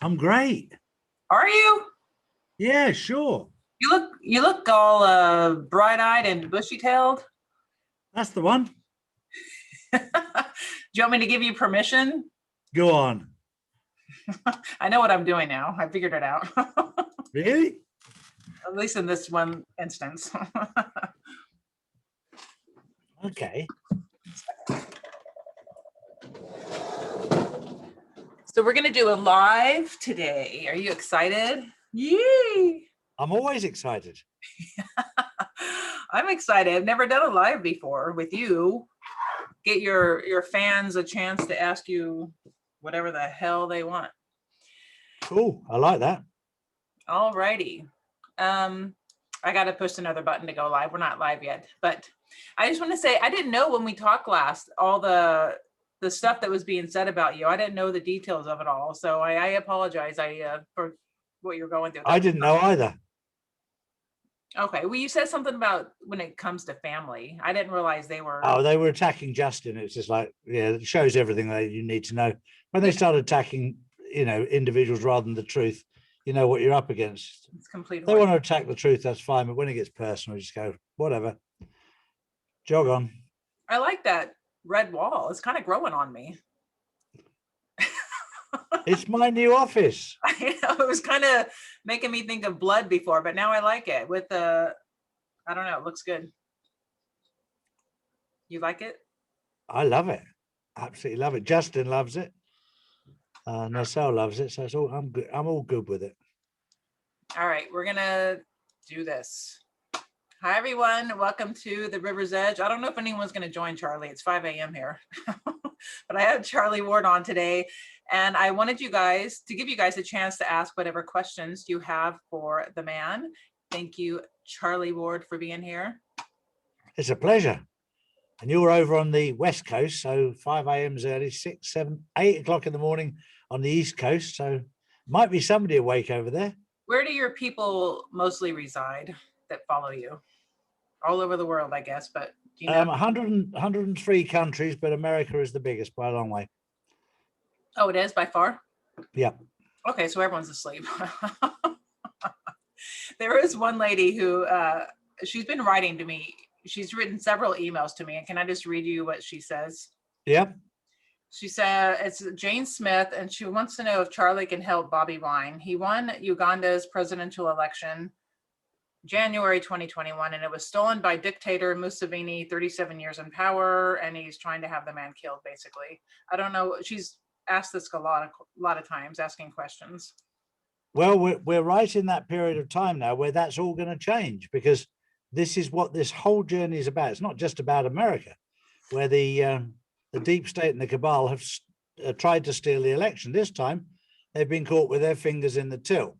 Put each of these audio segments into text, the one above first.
I'm great. Are you? Yeah, sure. You look all bright-eyed and bushy-tailed. That's the one. Do you want me to give you permission? Go on. I know what I'm doing now. I figured it out. Really? At least in this one instance. Okay. So we're going to do a live today. Are you excited? Yay! I'm always excited. I'm excited. I've never done a live before with you. Get your fans a chance to ask you whatever the hell they want. Cool. I like that. All righty. I got to push another button to go live. We're not live yet, but I just want to say I didn't know when we talked last all the stuff that was being said about you. I didn't know the details of it all, so I apologize. For what you're going through. I didn't know either. Okay, well, you said something about when it comes to family. I didn't realize they were. Oh, they were attacking Justin. It's just like, yeah, it shows everything that you need to know. When they start attacking, individuals rather than the truth, you know what you're up against. It's completely. They want to attack the truth, that's fine. But when it gets personal, you just go, whatever. Jog on. I like that red wall. It's kind of growing on me. It's my new office. I know, it was kind of making me think of blood before, but now I like it with the, I don't know, it looks good. You like it? I love it. Absolutely love it. Justin loves it. Nacelle loves it. So it's all, I'm good. I'm all good with it. All right, we're gonna do this. Hi everyone, welcome to the River's Edge. I don't know if anyone's gonna join Charlie. It's 5 a.m. here, but I have Charlie Ward on today. And I wanted you guys to give you guys a chance to ask whatever questions you have for the man. Thank you, Charlie Ward, for being here. It's a pleasure. And you're over on the West Coast, so 5 a.m. is early, 6, 7, 8 o'clock in the morning on the East Coast. So might be somebody awake over there. Where do your people mostly reside that follow you? All over the world, I guess, but do you know? 103 countries, but America is the biggest by a long way. Oh, it is by far? Yeah. Okay, so everyone's asleep. There is one lady who, she's been writing to me. She's written several emails to me. And can I just read you what she says? Yeah. She said, it's Jane Smith, and she wants to know if Charlie can help Bobby Wine. He won Uganda's presidential election January 2021, and it was stolen by dictator Museveni, 37 years in power, and he's trying to have the man killed, basically. I don't know. She's asked this a lot of times, asking questions. Well, we're right in that period of time now where that's all going to change, because this is what this whole journey is about. It's not just about America, where the deep state and the cabal have tried to steal the election. This time, they've been caught with their fingers in the till.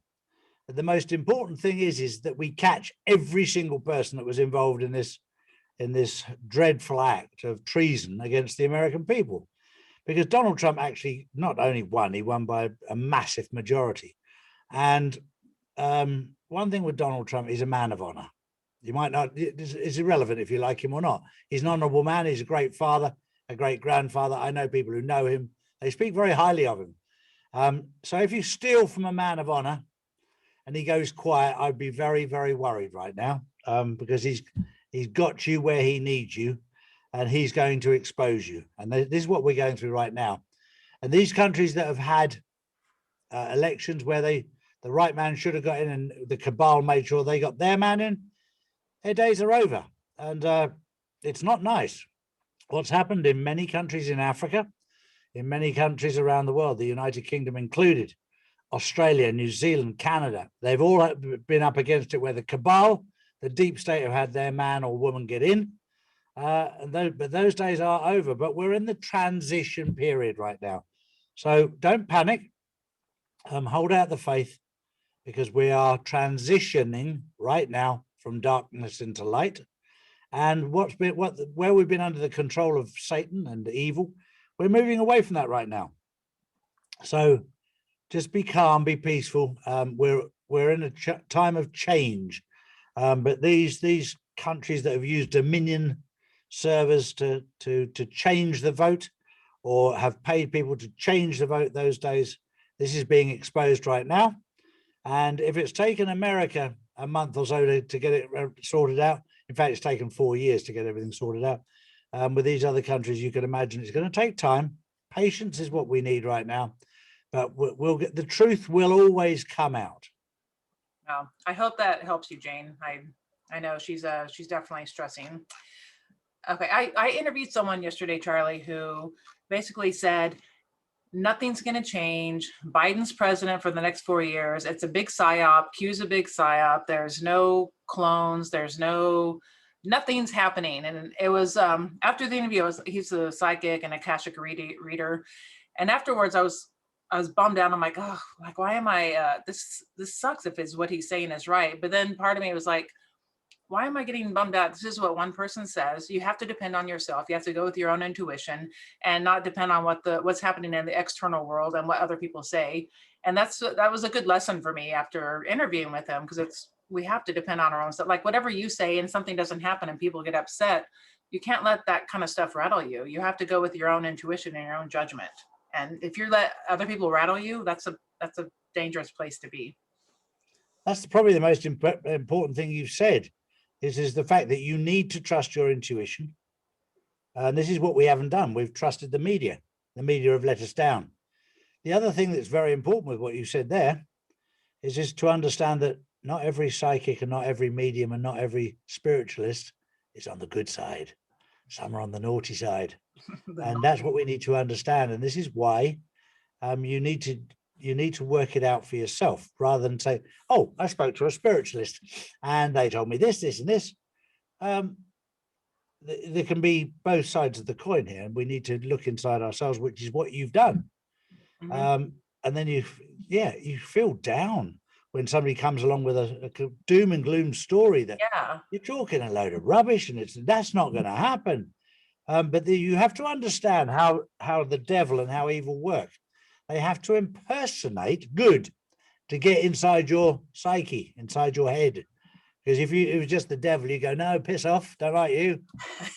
But the most important thing is that we catch every single person that was involved in this dreadful act of treason against the American people. Because Donald Trump actually not only won, he won by a massive majority. And one thing with Donald Trump, he's a man of honor. You might not, it's irrelevant if you like him or not. He's an honorable man. He's a great father, a great grandfather. I know people who know him. They speak very highly of him. So if you steal from a man of honor and he goes quiet, I'd be very, very worried right now, because he's got you where he needs you. And he's going to expose you. And this is what we're going through right now. And these countries that have had elections where the right man should have got in and the cabal made sure they got their man in, their days are over. And it's not nice. What's happened in many countries in Africa, in many countries around the world, the United Kingdom included, Australia, New Zealand, Canada, they've all been up against it where the cabal, the deep state have had their man or woman get in. But those days are over, but we're in the transition period right now. So don't panic, hold out the faith, because we are transitioning right now from darkness into light. And where we've been under the control of Satan and evil, we're moving away from that right now. So just be calm, be peaceful. We're in a time of change, but these countries that have used dominion servers to change the vote, or have paid people to change the vote those days, This is being exposed right now. And if it's taken America a month or so to get it sorted out, in fact, it's taken 4 years to get everything sorted out. With these other countries, you can imagine it's going to take time. Patience is what we need right now, but we'll get, the truth will always come out. Well, I hope that helps you, Jane. I know she's definitely stressing. Okay, I interviewed someone yesterday, Charlie, who basically said nothing's going to change. Biden's president for the next 4 years. It's a big psyop. Q's a big psyop. There's no clones. Nothing's happening. And it was after the interview, he's a psychic and Akashic reader. And afterwards, I was bummed out. I'm like, oh, like, why am I, this sucks if it's what he's saying is right. But then part of me was like, why am I getting bummed out? This is what one person says. You have to depend on yourself. You have to go with your own intuition and not depend on what's happening in the external world and what other people say. And that was a good lesson for me after interviewing with him, because we have to depend on our own stuff. Like whatever you say and something doesn't happen and people get upset, you can't let that kind of stuff rattle you. You have to go with your own intuition and your own judgment. And if you let other people rattle you, that's a dangerous place to be. That's probably the most important thing you've said. Is the fact that you need to trust your intuition. And this is what we haven't done. We've trusted the media. The media have let us down. The other thing that's very important with what you said there is to understand that not every psychic and not every medium and not every spiritualist is on the good side. Some are on the naughty side. And that's what we need to understand. And this is why you need to work it out for yourself, rather than say, oh, I spoke to a spiritualist and they told me this, this, and this. There can be both sides of the coin here, and we need to look inside ourselves, which is what you've done. Mm-hmm. And then you feel down when somebody comes along with a doom and gloom story that you're talking a load of rubbish and that's not going to happen. But you have to understand how the devil and how evil work. They have to impersonate good to get inside your psyche, inside your head. Because if it was just the devil, you go, no, piss off, don't like you.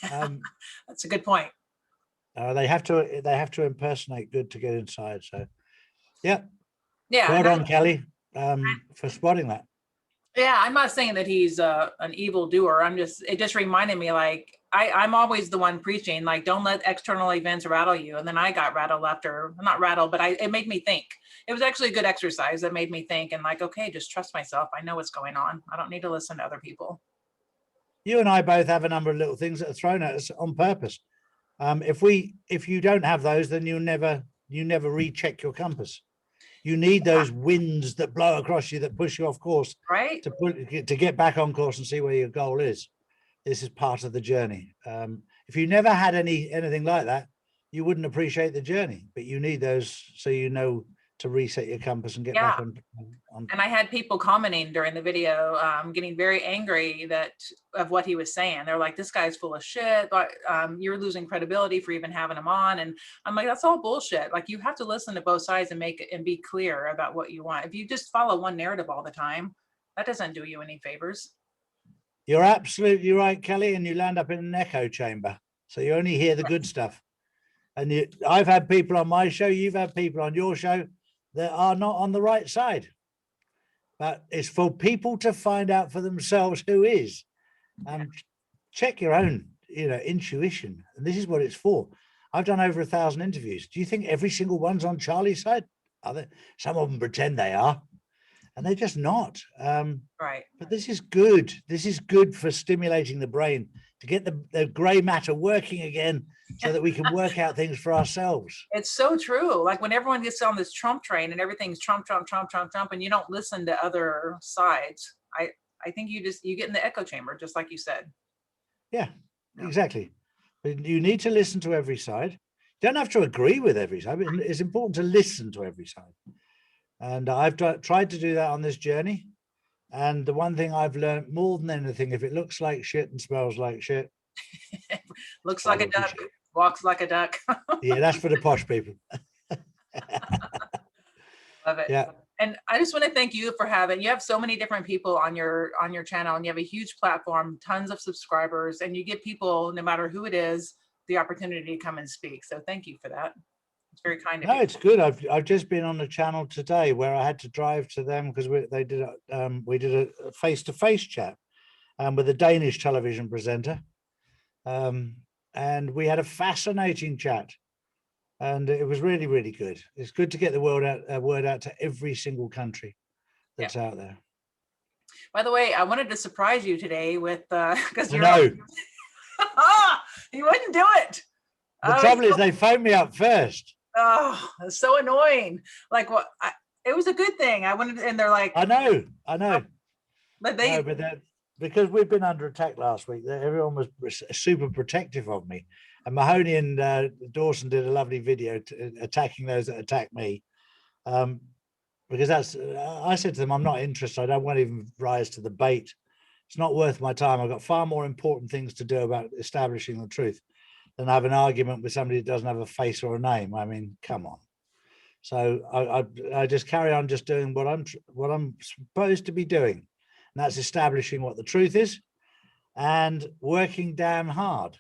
That's a good point. They have to impersonate good to get inside. So, yeah. Well done, Kelly, for spotting that. Yeah, I'm not saying that he's an evil doer. It just reminded me, like, I'm always the one preaching, like, don't let external events rattle you. And then I got rattled not rattled, but it made me think. It was actually a good exercise that made me think and like, okay, just trust myself. I know what's going on. I don't need to listen to other people. You and I both have a number of little things that are thrown at us on purpose. If you don't have those, then you never recheck your compass. You need those winds that blow across you, that push you off course, right? To get back on course and see where your goal is. This is part of the journey. If you never had anything like that, you wouldn't appreciate the journey. But you need those so you know to reset your compass and get back on. And I had people commenting during the video, getting very angry of what he was saying. They're like, "This guy's full of shit. You're losing credibility for even having him on." And I'm like, "That's all bullshit. Like, you have to listen to both sides and be clear about what you want. If you just follow one narrative all the time, that doesn't do you any favors." You're absolutely right, Kelly, and you land up in an echo chamber. So you only hear the good stuff. And I've had people on my show, you've had people on your show that are not on the right side. But it's for people to find out for themselves who is. Check your own, intuition. And this is what it's for. I've done over 1,000 interviews. Do you think every single one's on Charlie's side? Some of them pretend they are. And they're just not. Right. But this is good. This is good for stimulating the brain to get the gray matter working again so that we can work out things for ourselves. It's so true. Like when everyone gets on this Trump train and everything's Trump, Trump, Trump, Trump, Trump, and you don't listen to other sides, I think you get in the echo chamber, just like you said. Yeah, exactly. But you need to listen to every side. You don't have to agree with every side, but it's important to listen to every side. And I've tried to do that on this journey. And the one thing I've learned more than anything, if it looks like shit and smells like shit. Looks like a duck, walks like a duck. Yeah, that's for the posh people. Love it. Yeah. And I just want to thank you for you have so many different people on your channel, and you have a huge platform, tons of subscribers, and you give people, no matter who it is, the opportunity to come and speak. So thank you for that. It's very kind of No, you. it's good. I've just been on the channel today where I had to drive to them because we did a face-to-face chat with a Danish television presenter, and we had a fascinating chat, and it was really, really good. It's good to get the word out to every single country that's out there. By the way, I wanted to surprise you today with because you're No, you wouldn't do it. the trouble is they phoned me up first. Oh, it's so annoying. Like what? It was a good thing. I wanted, and they're like, I know, but they, no, but because we've been under attack last week, everyone was super protective of me. And Mahoney and Dawson did a lovely video attacking those that attack me. Because I said to them, I'm not interested. I don't want to even rise to the bait. It's not worth my time. I've got far more important things to do about establishing the truth than have an argument with somebody that doesn't have a face or a name. I mean, come on. So I just carry on just doing what I'm supposed to be doing. And that's establishing what the truth is and working damn hard.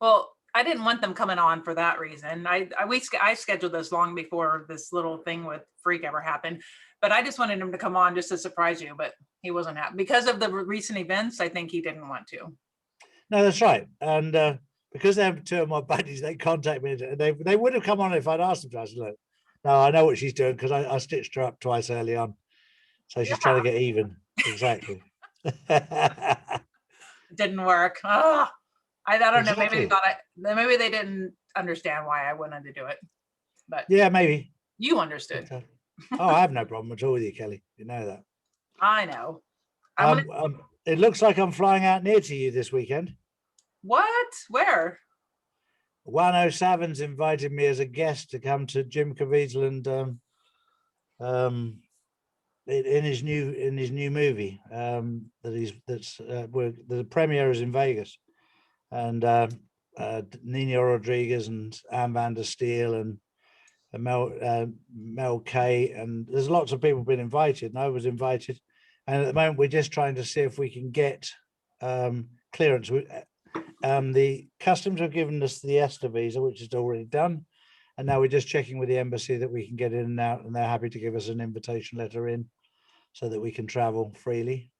well, I didn't want them coming on for that reason. I scheduled this long before this little thing with Freak ever happened, but I just wanted him to come on just to surprise you, but he wasn't happy because of the recent events. I think he didn't want to. No, that's right. And because they're two of my buddies, they contact me. And they would have come on if I'd asked them to. I said, look, no, I know what she's doing because I stitched her up twice early on. So she's trying to get even. Exactly. It didn't work. Oh, I don't know. Maybe they thought maybe they didn't understand why I wanted to do it. But yeah, maybe. You understood. Oh, I have no problem at all with you, Kelly. You know that. I know. It looks like I'm flying out near to you this weekend. What? Where? 107's invited me as a guest to come to Jim Caviezel and in his new movie the premiere is in Vegas, and Nina Rodriguez and Anne van der Steel and Mel K, and there's lots of people been invited, and I was invited, and at the moment we're just trying to see if we can get clearance. The customs have given us the ESTA visa, which is already done, and now we're just checking with the embassy that we can get in and out, and they're happy to give us an invitation letter in so that we can travel freely.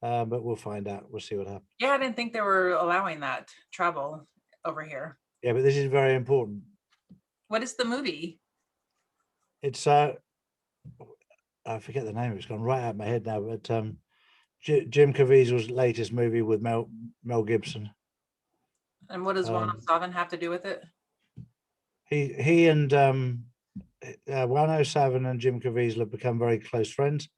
But we'll find out. We'll see what happens. Yeah, I didn't think they were allowing that travel over here. Yeah, but this is very important. What is the movie? It's I forget the name. It's gone right out of my head now. But Jim Caviezel's latest movie with Mel Gibson. And what does 107 have to do with it? He and 107 and Jim Caviezel have become very close friends.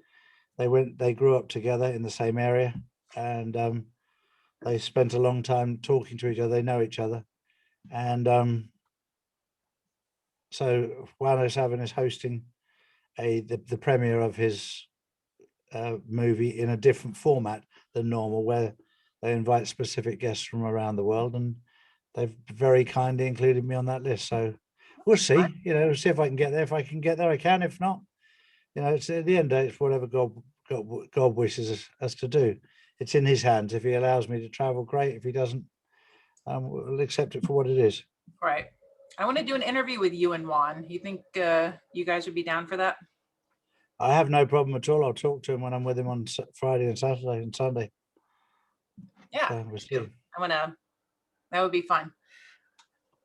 They grew up together in the same area, and they spent a long time talking to each other. They know each other, and so 107 is hosting the premiere of his movie in a different format than normal, where they invite specific guests from around the world, and they've very kindly included me on that list. So we'll see. We'll see if I can get there. If I can get there, I can. If not, it's at the end of the day, it's whatever God wishes us to do. It's in his hands. If he allows me to travel, great. If he doesn't, we'll accept it for what it is. Right. I want to do an interview with you and Juan. You think you guys would be down for that? I have no problem at all. I'll talk to him when I'm with him on Friday and Saturday and Sunday. Yeah, so we'll see. That would be fun.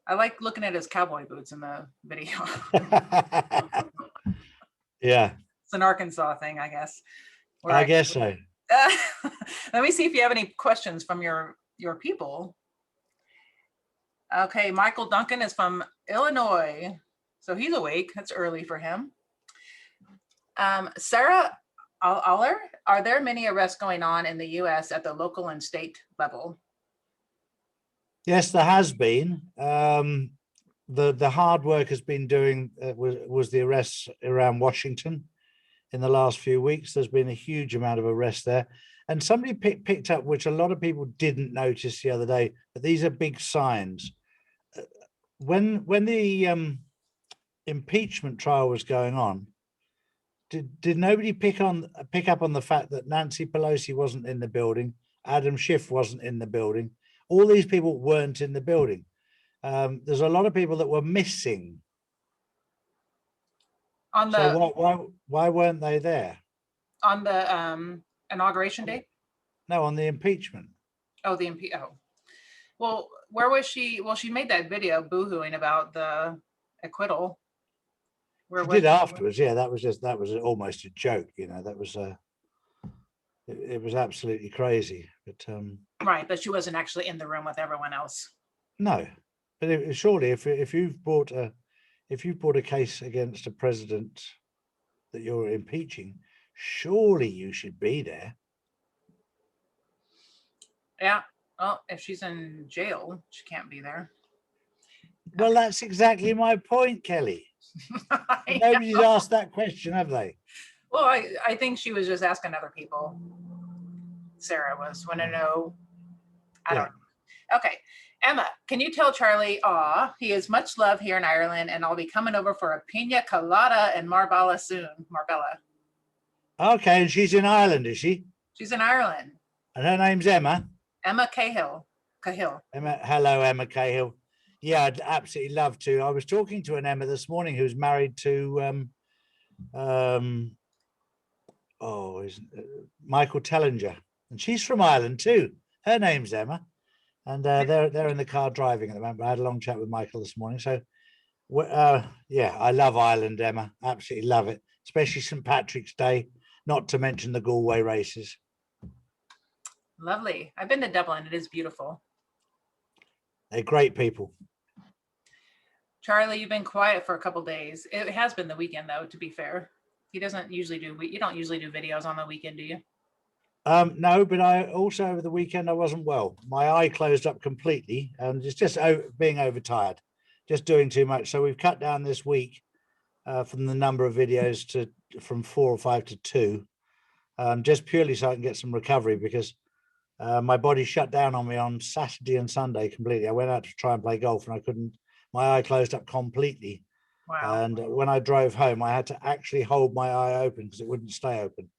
I like looking at his cowboy boots in the video. Yeah. It's an Arkansas thing, I guess. I guess so. Let me see if you have any questions from your people. Okay, Michael Duncan is from Illinois, so he's awake. That's early for him. Sarah Aller, are there many arrests going on in the U.S. at the local and state level? Yes, there has been. The hard work has been doing was the arrests around Washington in the last few weeks. There's been a huge amount of arrests there, and somebody picked up, which a lot of people didn't notice the other day, but these are big signs. When the impeachment trial was going on, did nobody pick up on the fact that Nancy Pelosi wasn't in the building, Adam Schiff wasn't in the building, all these people weren't in the building, there's a lot of people that were missing. On So the why weren't they there? on the inauguration day? No, on the impeachment. Oh, oh. Well, where was she? Well, she made that video boohooing about the acquittal. She did afterwards. Yeah, that was almost a joke. You know, that was it was absolutely crazy. But right, but she wasn't actually in the room with everyone else. No, but surely if you've brought a case against a president that you're impeaching, surely you should be there. Yeah. Well, if she's in jail, she can't be there. Well, that's exactly my point, Kelly. Nobody's asked that question, have they? Well, I think she was just asking other people. Sarah was want to know. I don't know. Okay. Emma, can you tell Charlie, he is much love here in Ireland, and I'll be coming over for a pina colada and Marbella soon. Marbella. Okay, and she's in Ireland, is she? She's in Ireland. And her name's Emma? Emma Cahill. Emma, hello, Emma Cahill. Yeah, I'd absolutely love to. I was talking to an Emma this morning who's married to Michael Tellinger, and she's from Ireland too. Her name's Emma, and they're in the car driving at the moment. I had a long chat with Michael this morning. So, yeah, I love Ireland, Emma. Absolutely love it, especially St. Patrick's Day. Not to mention the Galway races. Lovely. I've been to Dublin. It is beautiful. They're great people. Charlie, you've been quiet for a couple days. It has been the weekend, though, to be fair. He doesn't usually do, you don't usually do videos on the weekend, do you? No, but I also over the weekend I wasn't well. My eye closed up completely, and it's just being overtired, just doing too much. So we've cut down this week from the number of videos from 4 or 5 to 2, just purely so I can get some recovery, because my body shut down on me on Saturday and Sunday completely. I went out to try and play golf, and I couldn't. My eye closed up completely. Wow. And when I drove home, I had to actually hold my eye open because it wouldn't stay open.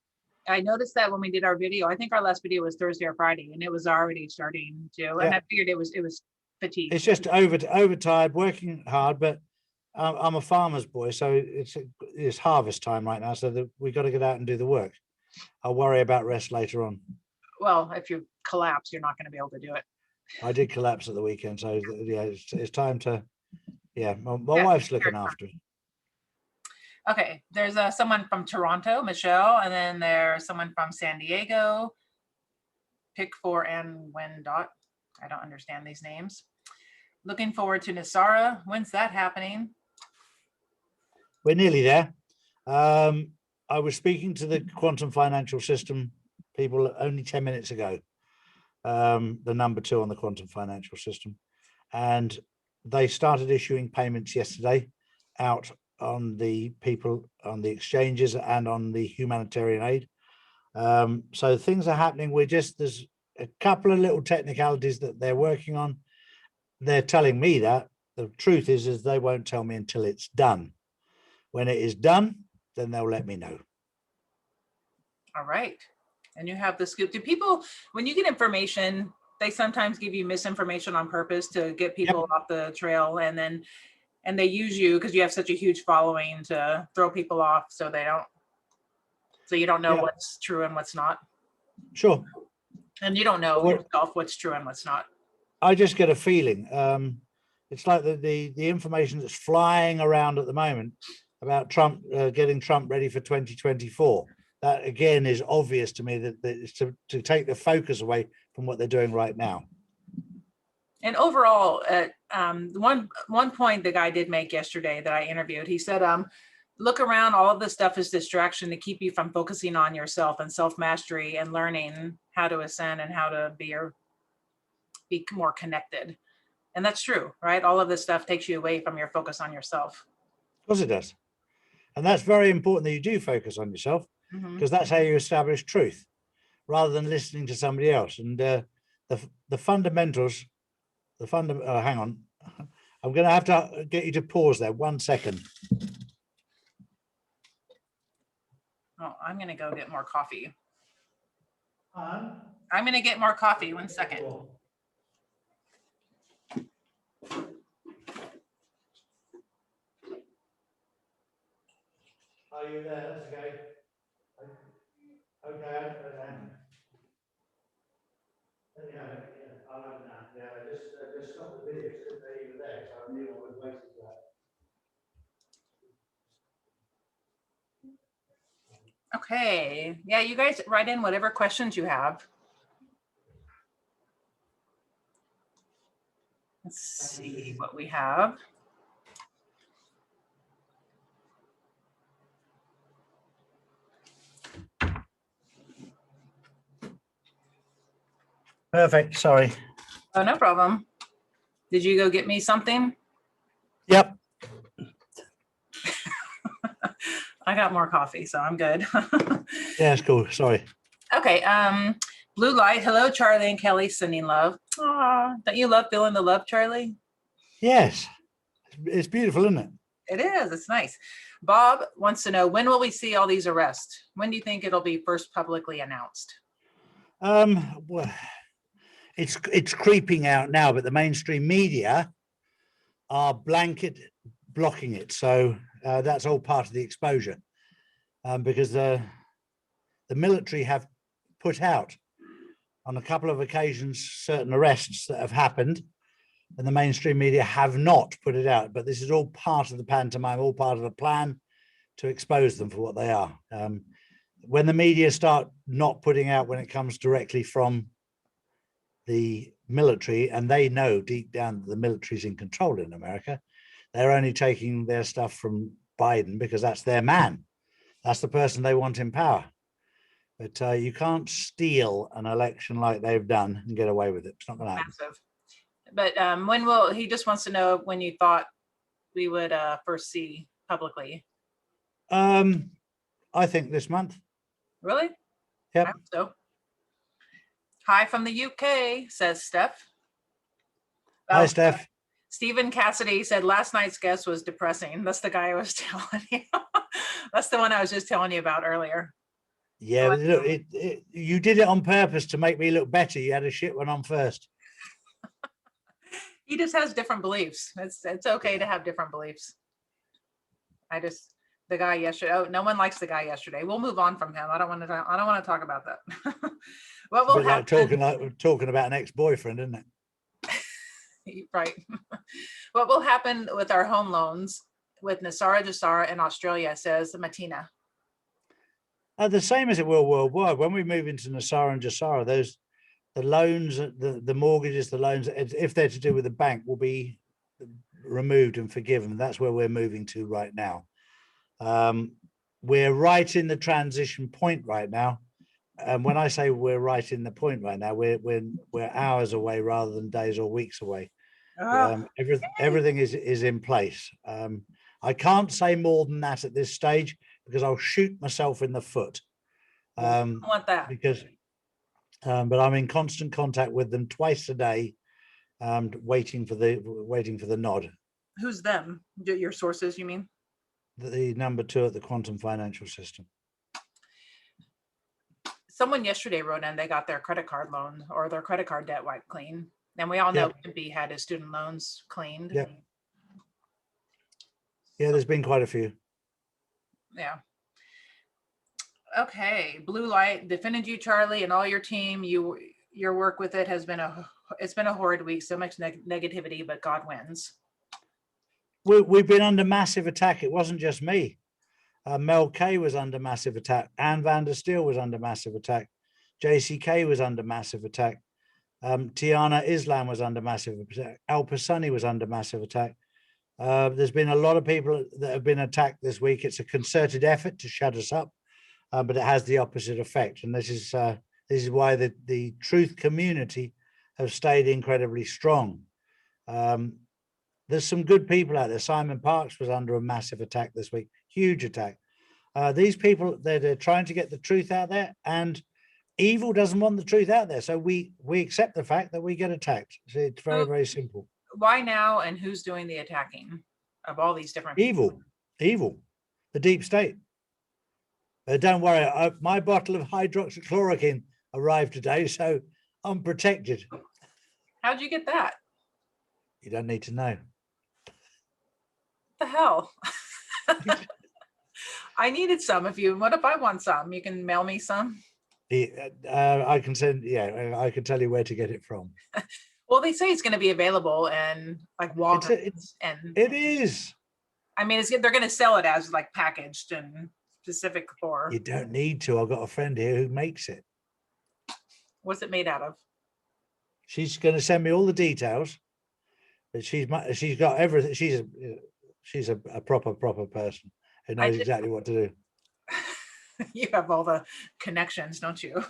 I noticed that when we did our video. I think our last video was Thursday or Friday, and it was already starting to. Yeah. And I figured it was fatigue. It's just overtired, working hard. But I'm a farmer's boy, so it's harvest time right now. So we got to get out and do the work. I'll worry about rest later on. Well, if you collapse, you're not going to be able to do it. I did collapse at the weekend, so yeah, it's time to. Yeah, my wife's looking after me. Okay, there's someone from Toronto, Michelle, and then there's someone from San Diego, Pick for and when dot. I don't understand these names. Looking forward to Nisara. When's that happening? We're nearly there. I was speaking to the quantum financial system people only 10 minutes ago, the number 2 on the quantum financial system, and they started issuing payments yesterday out on the people on the exchanges and on the humanitarian aid. So things are happening. There's a couple of little technicalities that they're working on. They're telling me that. The truth is they won't tell me until it's done. When it is done, then they'll let me know. All right. And you have the scoop. Do people, when you get information, they sometimes give you misinformation on purpose to get people off the trail, and they use you because you have such a huge following to throw people off, so you don't know what's true and what's not. Sure. And you don't know yourself what's true and what's not. I just get a feeling. It's like the information that's flying around at the moment about Trump getting Trump ready for 2024. That again is obvious to me that it's to take the focus away from what they're doing right now. And overall, one point the guy did make yesterday that I interviewed, he said, look around, all of this stuff is distraction to keep you from focusing on yourself and self-mastery and learning how to ascend and how to be more connected. And that's true, right? All of this stuff takes you away from your focus on yourself. Of course it does. And that's very important that you do focus on yourself, because that's how you establish truth rather than listening to somebody else. And the fundamentals, hang on, I'm going to have to get you to pause there 1 second. Oh, I'm going to go get more coffee. I'm going to get more coffee. 1 second. Are you there? That's okay. Okay, Let me have it. Yeah, I'll have it now. Yeah, I just stopped the video so that you were there, so I knew I was waiting for that. Okay, yeah, you guys write in whatever questions you have. Let's see what we have. Perfect. Sorry. Oh, no problem. Did you go get me something? Yep. I got more coffee, so I'm good. Yeah, it's cool. Sorry. Okay, Blue Light. Hello, Charlie and Kelly, sending love. Aw, don't you love feeling the love, Charlie? Yes. It's beautiful, isn't it? It is. It's nice. Bob wants to know, when will we see all these arrests? When do you think it'll be first publicly announced? Well, it's creeping out now, but the mainstream media are blanket blocking it. So that's all part of the exposure, because the military have put out on a couple of occasions certain arrests that have happened, and the mainstream media have not put it out. But this is all part of the pantomime, all part of the plan to expose them for what they are. When the media start not putting out when it comes directly from the military, and they know deep down that the military is in control in America, they're only taking their stuff from Biden because that's their man. That's the person they want in power. But you can't steal an election like they've done and get away with it. It's not going to happen. Massive. But when will, he just wants to know when you thought we would first see publicly. I think this month. Really? Yep. I hope so. Hi from the UK, says Steph. Hi, Steph. Stephen Cassidy said last night's guest was depressing. That's the guy I was telling you. That's the one I was just telling you about earlier. Yeah, but look, you did it on purpose to make me look better. You had a shit one on first. He just has different beliefs. It's okay to have different beliefs. The guy yesterday. Oh, no one likes the guy yesterday. We'll move on from him. I don't want to talk about that. What will happen? Like talking about an ex-boyfriend, isn't it? Right. What will happen with our home loans with Nasara Jasara in Australia, says Matina. The same as it will worldwide. When we move into Nasara and Jasara, the loans, the mortgages, the loans, if they're to do with the bank, will be removed and forgiven. That's where we're moving to right now. We're right in the transition point right now. And when I say we're right in the point right now, we're hours away rather than days or weeks away. Everything is in place. I can't say more than that at this stage because I'll shoot myself in the foot. I want that because, but I'm in constant contact with them twice a day, waiting for the nod. Who's them? Your sources, you mean? The number 2 at the quantum financial system. Someone yesterday wrote in they got their credit card loan or their credit card debt wiped clean. And we all know Pimpy had his student loans cleaned. Yeah. Yeah, there's been quite a few. Yeah. Okay. Blue Light defended you, Charlie, and all your team. Your work with it has been a horrid week. So much negativity, but God wins. We've been under massive attack. It wasn't just me. Mel K was under massive attack. Anne van der Steel was under massive attack. JCK was under massive attack. Tiana Islam was under massive attack. Al Pasani was under massive attack. There's been a lot of people that have been attacked this week. It's a concerted effort to shut us up, but it has the opposite effect. And this is why the truth community have stayed incredibly strong. There's some good people out there. Simon Parks was under a massive attack this week, huge attack. These people, they're trying to get the truth out there, and evil doesn't want the truth out there. So we accept the fact that we get attacked. So it's very, very simple. Why now, and who's doing the attacking of all these different people? Evil, the deep state. Don't worry, my bottle of hydroxychloroquine arrived today, so I'm protected. How'd you get that? You don't need to know. The hell? I needed some. What if I want some? You can mail me some. I can send, yeah, I can tell you where to get it from. Well, they say it's going to be available in like Walgreens, and It is. I mean, they're going to sell it as like packaged and specific for. You don't need to. I've got a friend here who makes it. What's it made out of? She's going to send me all the details. But she's got everything. She's a proper person who knows exactly what to do. You have all the connections, don't you?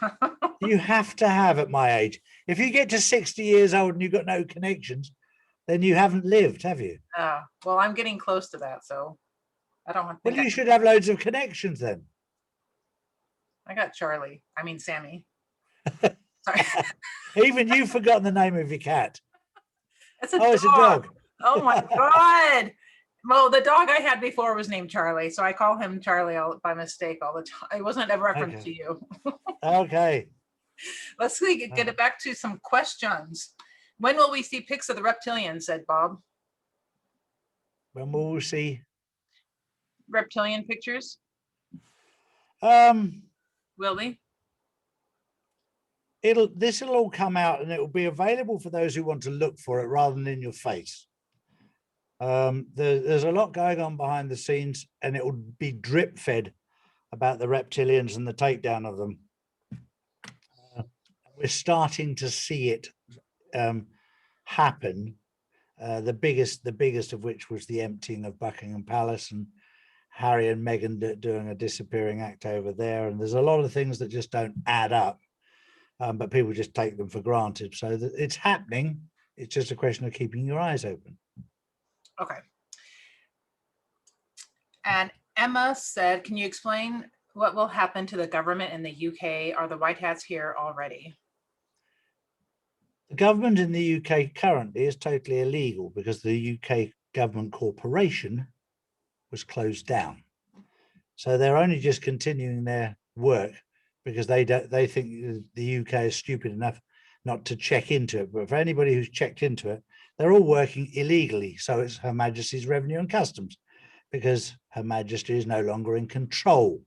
You have to have at my age. If you get to 60 years old and you've got no connections, then you haven't lived, have you? Well, I'm getting close to that, so I don't want. Well, you should have loads of connections then. I got Charlie. I mean Sammy. Sorry. Even you've forgotten the name of your cat. It's a dog. It's a dog. Oh my God. Well, the dog I had before was named Charlie, so I call him Charlie by mistake all the time. It wasn't a reference to you. Okay. Let's get it back to some questions. When will we see pics of the reptilians, said Bob. When will we see reptilian pictures? Will we? This will all come out and it will be available for those who want to look for it rather than in your face. There's a lot going on behind the scenes, and it will be drip fed about the reptilians and the takedown of them. We're starting to see it happen. The biggest of which was the emptying of Buckingham Palace and Harry and Meghan doing a disappearing act over there. And there's a lot of things that just don't add up, but people just take them for granted. So it's happening. It's just a question of keeping your eyes open. Okay. And Emma said, can you explain what will happen to the government in the UK? Are the white hats here already? The government in the UK currently is totally illegal because the UK government corporation was closed down. So they're only just continuing their work because they think the UK is stupid enough not to check into it. But for anybody who's checked into it, they're all working illegally. So it's Her Majesty's Revenue and Customs, because Her Majesty is no longer in control.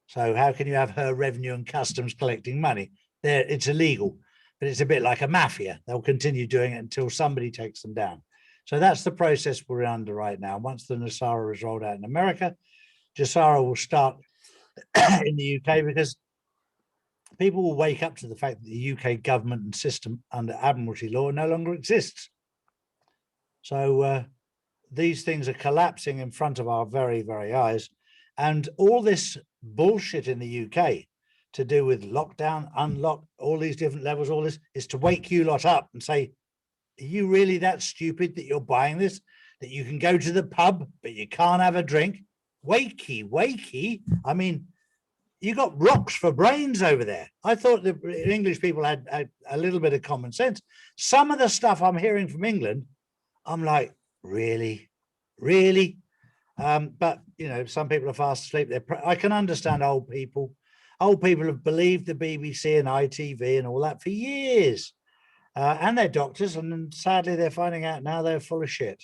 So how can you have her Revenue and Customs collecting money? It's illegal, but it's a bit like a mafia. They'll continue doing it until somebody takes them down. So that's the process we're under right now. Once the NESARA is rolled out in America, GESARA will start in the UK, because people will wake up to the fact that the UK government and system under Admiralty law no longer exists. So these things are collapsing in front of our very, very eyes. And all this bullshit in the UK to do with lockdown, unlock, all these different levels, all this is to wake you lot up and say, are you really that stupid that you're buying this? That you can go to the pub, but you can't have a drink? Wakey. I mean, you got rocks for brains over there. I thought the English people had a little bit of common sense. Some of the stuff I'm hearing from England, I'm like, really? But you know, some people are fast asleep. I can understand old people. Old people have believed the BBC and ITV and all that for years, and their doctors, and then sadly they're finding out now they're full of shit.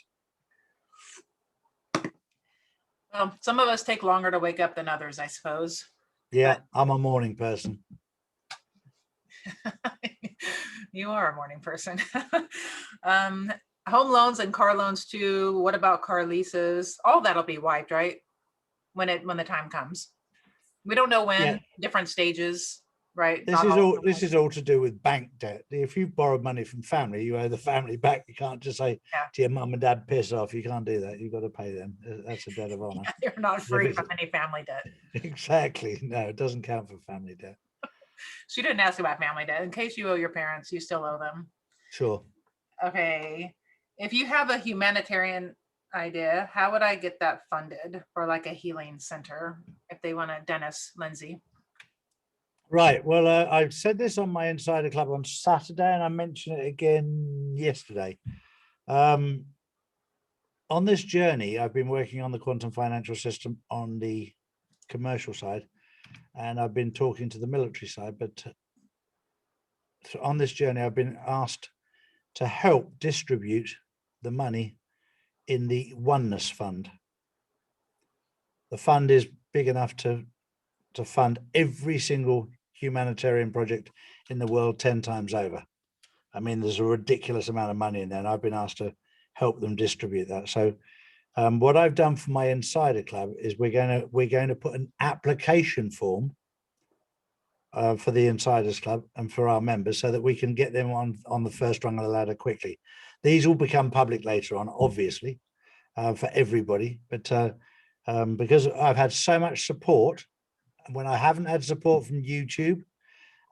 Well, some of us take longer to wake up than others, I suppose. Yeah, I'm a morning person. You are a morning person. Home loans and car loans too. What about car leases? All that'll be wiped, right? When the time comes. We don't know when. Yeah. Different stages, right? This is all to do with bank debt. If you borrow money from family, you owe the family back. You can't just say to your mum and dad, piss off. You can't do that. You've got to pay them. That's a debt of honor. You're not free from any family debt. Exactly. No, it doesn't count for family debt. She didn't ask about family debt. In case you owe your parents, you still owe them. Sure. Okay. If you have a humanitarian idea, how would I get that funded for like a healing center if they want a Dennis Lindsay? Right. Well, I said this on my Insider Club on Saturday, and I mentioned it again yesterday. On this journey, I've been working on the quantum financial system on the commercial side, and I've been talking to the military side. But on this journey, I've been asked to help distribute the money in the Oneness Fund. the fund is big enough to fund every single humanitarian project in the world 10 times over. I mean, there's a ridiculous amount of money in there, and I've been asked to help them distribute that. So what I've done for my Insider Club is we're going to put an application form for the Insiders Club and for our members, so that we can get them on the first rung of the ladder quickly. These will become public later on, obviously, for everybody. But because I've had so much support, when I haven't had support from YouTube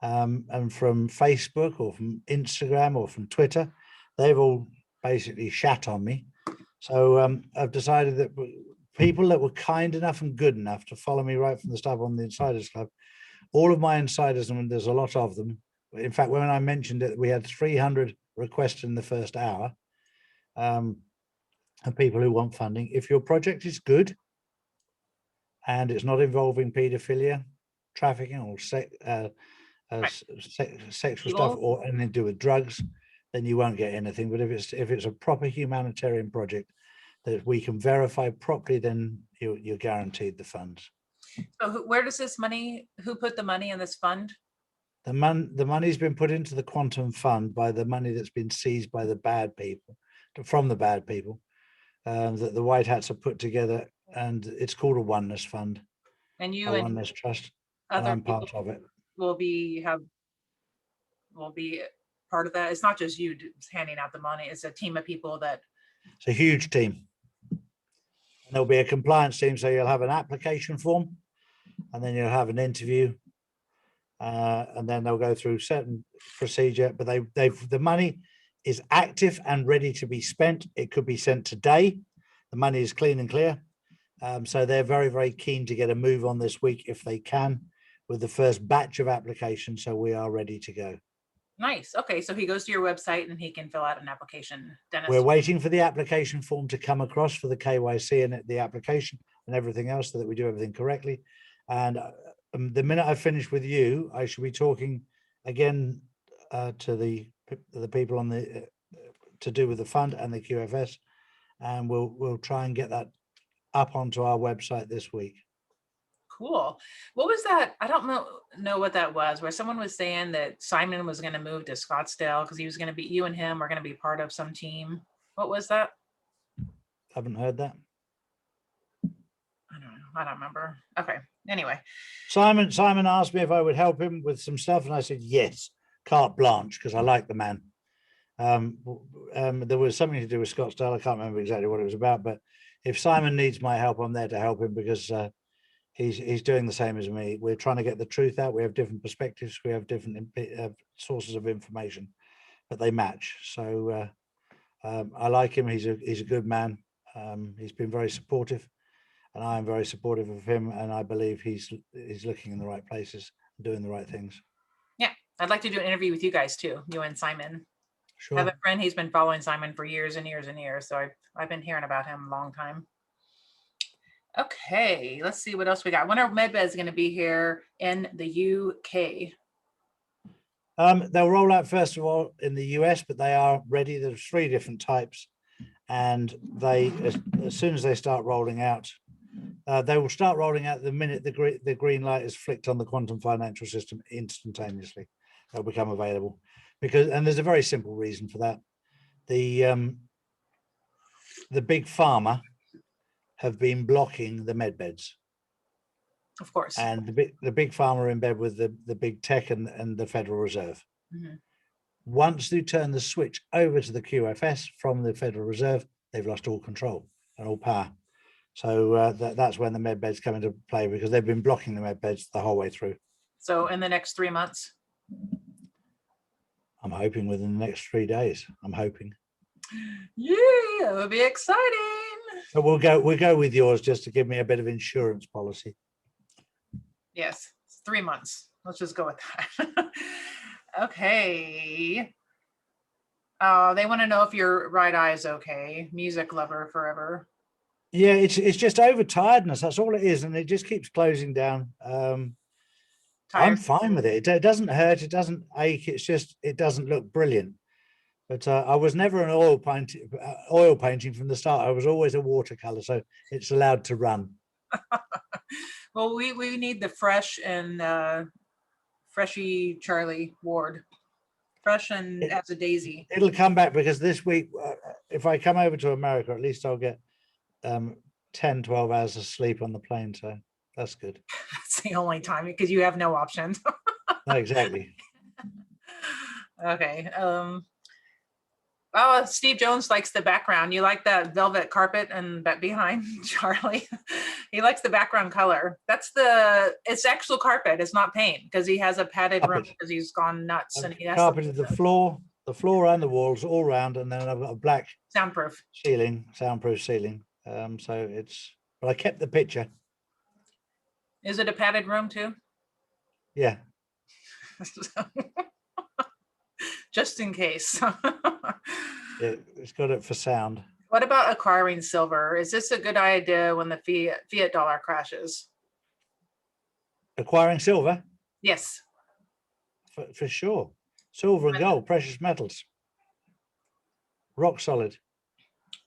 and from Facebook or from Instagram or from Twitter, they've all basically shat on me. So I've decided that people that were kind enough and good enough to follow me right from the start on the Insiders Club, all of my insiders, and there's a lot of them. In fact, when I mentioned it, we had 300 requests in the first hour of people who want funding. If your project is good and it's not involving paedophilia, trafficking, or sexual stuff, or anything to do with drugs, then you won't get anything. But if it's a proper humanitarian project that we can verify properly, then you're guaranteed the funds. So where does this money, who put the money in this fund? The money's been put into the quantum fund by the money that's been seized by the bad people, from the bad people, that the White Hats have put together, and it's called a oneness fund. And you and oneness trust, and I'm part of it. Will be part of that. It's not just you handing out the money, it's a team of people that. It's a huge team. And there'll be a compliance team, so you'll have an application form, and then you'll have an interview, and then they'll go through certain procedure. But the money is active and ready to be spent. It could be sent today. The money is clean and clear. So they're very, very keen to get a move on this week if they can, with the first batch of applications. So we are ready to go. Nice. Okay, so he goes to your website and he can fill out an application. Dennis, we're waiting for the application form to come across for the KYC and the application and everything else, so that we do everything correctly. And the minute I finish with you, I should be talking again to the people on the to do with the fund and the QFS, and we'll try and get that up onto our website this week. Cool. What was that? I don't know what that was, where someone was saying that Simon was going to move to Scottsdale because he was going to be, you and him are going to be part of some team. What was that? Haven't heard that. I don't know. I don't remember. Okay. Anyway. Simon asked me if I would help him with some stuff, and I said yes, carte blanche, because I like the man. There was something to do with Scottsdale. I can't remember exactly what it was about, but if Simon needs my help, I'm there to help him, because he's doing the same as me. We're trying to get the truth out. We have different perspectives. We have different sources of information, but they match. So I like him. He's a good man. He's been very supportive, and I am very supportive of him. And I believe he's looking in the right places and doing the right things. Yeah, I'd like to do an interview with you guys too, you and Simon. Sure. I have a friend, he's been following Simon for years and years and years. So I've been hearing about him a long time. Okay, let's see what else we got. When are MedBeds going to be here in the UK? They'll roll out first of all in the US, but they are ready. There's 3 different types, and they, as soon as they start rolling out, they will start rolling out the minute the green light is flicked on the quantum financial system. Instantaneously they'll become available, and there's a very simple reason for that. The big pharma have been blocking the med beds, of course, and the big pharma are in bed with the big tech and the Federal Reserve. Mm-hmm. Once they turn the switch over to the QFS from the Federal Reserve, they've lost all control and all power. So that's when the med beds come into play, because they've been blocking the med beds the whole way through. So in the next 3 months? I'm hoping within the next 3 days. I'm hoping. Yeah, it would be exciting. So we'll go with yours, just to give me a bit of insurance policy. Yes, it's 3 months. Let's just go with that. Okay. They want to know if your right eye is okay. Music lover forever. Yeah, it's just overtiredness. That's all it is, and it just keeps closing down. I'm fine with it. It doesn't hurt. It doesn't ache. It's just it doesn't look brilliant. But I was never an oil painting from the start. I was always a watercolor, so it's allowed to run. Well, we need the fresh and freshy Charlie Ward. Fresh and as a daisy. It'll come back because this week, if I come over to America, at least I'll get 10, 12 hours of sleep on the plane. So that's good. That's the only time because you have no options. No, exactly. Okay. Oh, Steve Jones likes the background. You like that velvet carpet and that behind Charlie? He likes the background color. It's actual carpet. It's not paint because he has a padded room Carpet. because he's gone nuts and he has Carpeted the floor and the walls all round, and then I've got a black soundproof ceiling, soundproof ceiling. So but I kept the picture. Is it a padded room too? Yeah. Just in case. Yeah, it's got it for sound. What about acquiring silver? Is this a good idea when the fiat dollar crashes? Acquiring silver? Yes. For sure. Silver and gold, precious metals. Rock solid.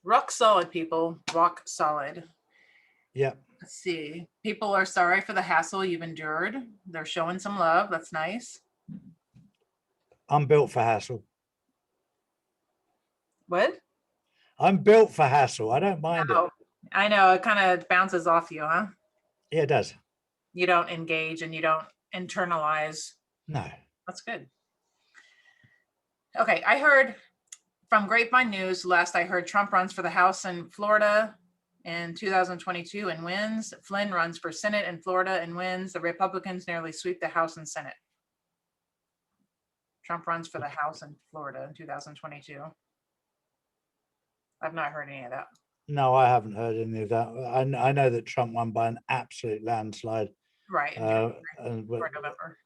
Rock solid, people. Rock solid. Yeah. Let's see. People are sorry for the hassle you've endured. They're showing some love. That's nice. I'm built for hassle. What? I'm built for hassle. I don't mind it. I know. It kind of bounces off you, huh? Yeah, it does. You don't engage and you don't internalize. No. That's good. Okay. I heard from Grapevine News, last I heard, Trump runs for the House in Florida in 2022 and wins. Flynn runs for Senate in Florida and wins. The Republicans nearly sweep the House and Senate. Trump runs for the House in Florida in 2022. I've not heard any of that. No, I haven't heard any of that. I know that Trump won by an absolute landslide. Right. For November.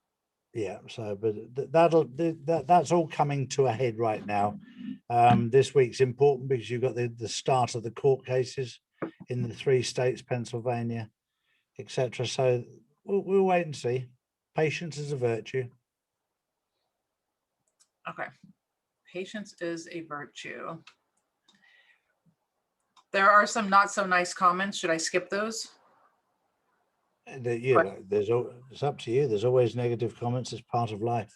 Yeah. So, but that's all coming to a head right now. This week's important because you've got the start of the court cases in the 3 states, Pennsylvania, etc. So we'll wait and see. Patience is a virtue. Okay. Patience is a virtue. There are some not so nice comments. Should I skip those? It's up to you. There's always negative comments. It's part of life.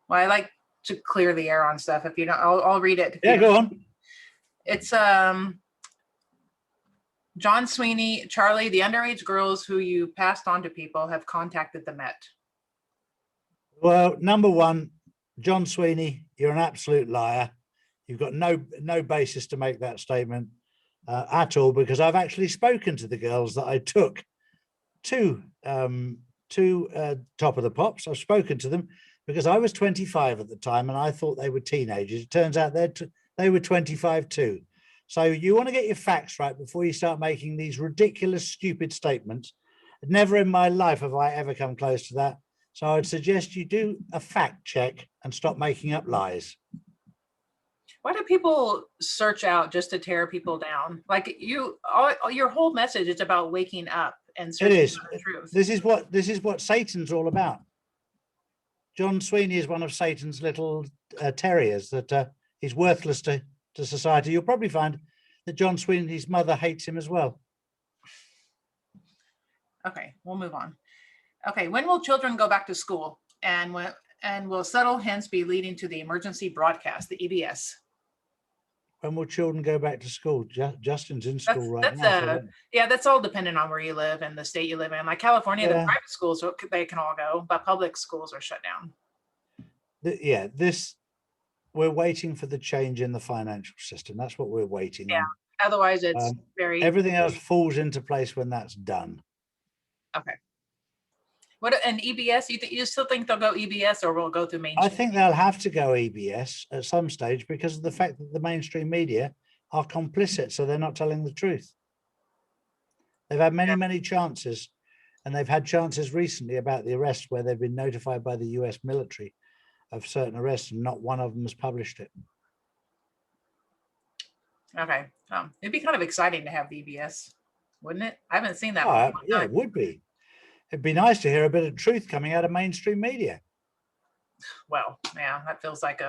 Well, I like to clear the air on stuff. If you don't, I'll read it. Yeah, go on. It's John Sweeney, Charlie, the underage girls who you passed on to people have contacted the Met. Well, number one, John Sweeney, you're an absolute liar. You've got no basis to make that statement at all, because I've actually spoken to the girls that I took to Top of the Pops. I've spoken to them because I was 25 at the time and I thought they were teenagers. It turns out they were 25 too. So you want to get your facts right before you start making these ridiculous, stupid statements. Never in my life have I ever come close to that. So I'd suggest you do a fact check and stop making up lies. Why do people search out just to tear people down? Like your whole message is about waking up and searching for the truth. This is what Satan's all about. John Sweeney is one of Satan's little terriers that he's worthless to society. You'll probably find that John Sweeney's mother hates him as well. Okay, we'll move on. Okay, when will children go back to school? And will subtle hints be leading to the emergency broadcast, the EBS? When will children go back to school? Justin's in school right now. Yeah, that's all dependent on where you live and the state you live in. Like California, the private schools, they can all go, but public schools are shut down. We're waiting for the change in the financial system. That's what we're waiting on. Otherwise, it's everything else falls into place when that's done. Okay. What an EBS? You still think they'll go EBS or will it go through mainstream? I think they'll have to go EBS at some stage because of the fact that the mainstream media are complicit, so they're not telling the truth. They've had many chances, and they've had chances recently about the arrests where they've been notified by the US military of certain arrests, and not one of them has published it. Okay. It'd be kind of exciting to have EBS, wouldn't it? I haven't seen that. Yeah, it would be. It'd be nice to hear a bit of truth coming out of mainstream media. Well, yeah, that feels like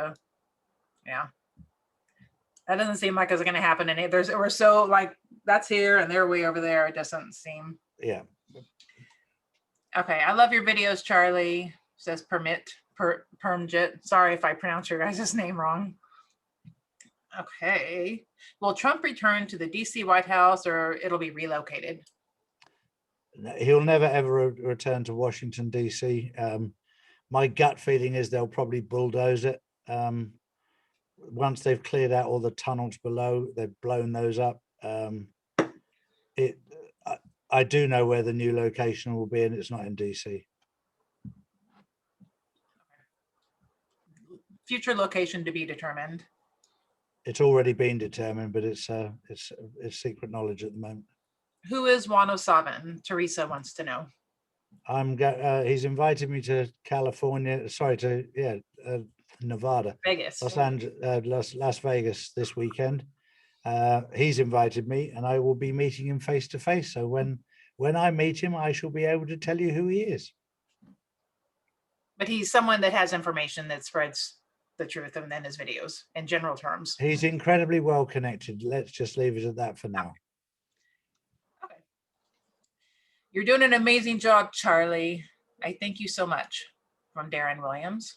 That doesn't seem like it's going to happen. And we're so like, that's here and they're way over there. It doesn't seem. Yeah. Okay. I love your videos, Charlie, says Permjit. Sorry if I pronounce your guys' name wrong. Okay. Will Trump return to the DC White House or it'll be relocated? He'll never ever return to Washington, DC. My gut feeling is they'll probably bulldoze it. Once they've cleared out all the tunnels below, they've blown those up. I do know where the new location will be, and it's not in DC. Future location to be determined. It's already been determined, but it's secret knowledge at the moment. Who is Wano Savan? Teresa wants to know. He's invited me to California. Sorry, to Nevada, Vegas, Las Vegas this weekend. He's invited me, and I will be meeting him face to face. So when I meet him, I shall be able to tell you who he is. But he's someone that has information that spreads the truth and then his videos in general terms. He's incredibly well connected. Let's just leave it at that for now. Okay. You're doing an amazing job, Charlie. I thank you so much. From Darren Williams.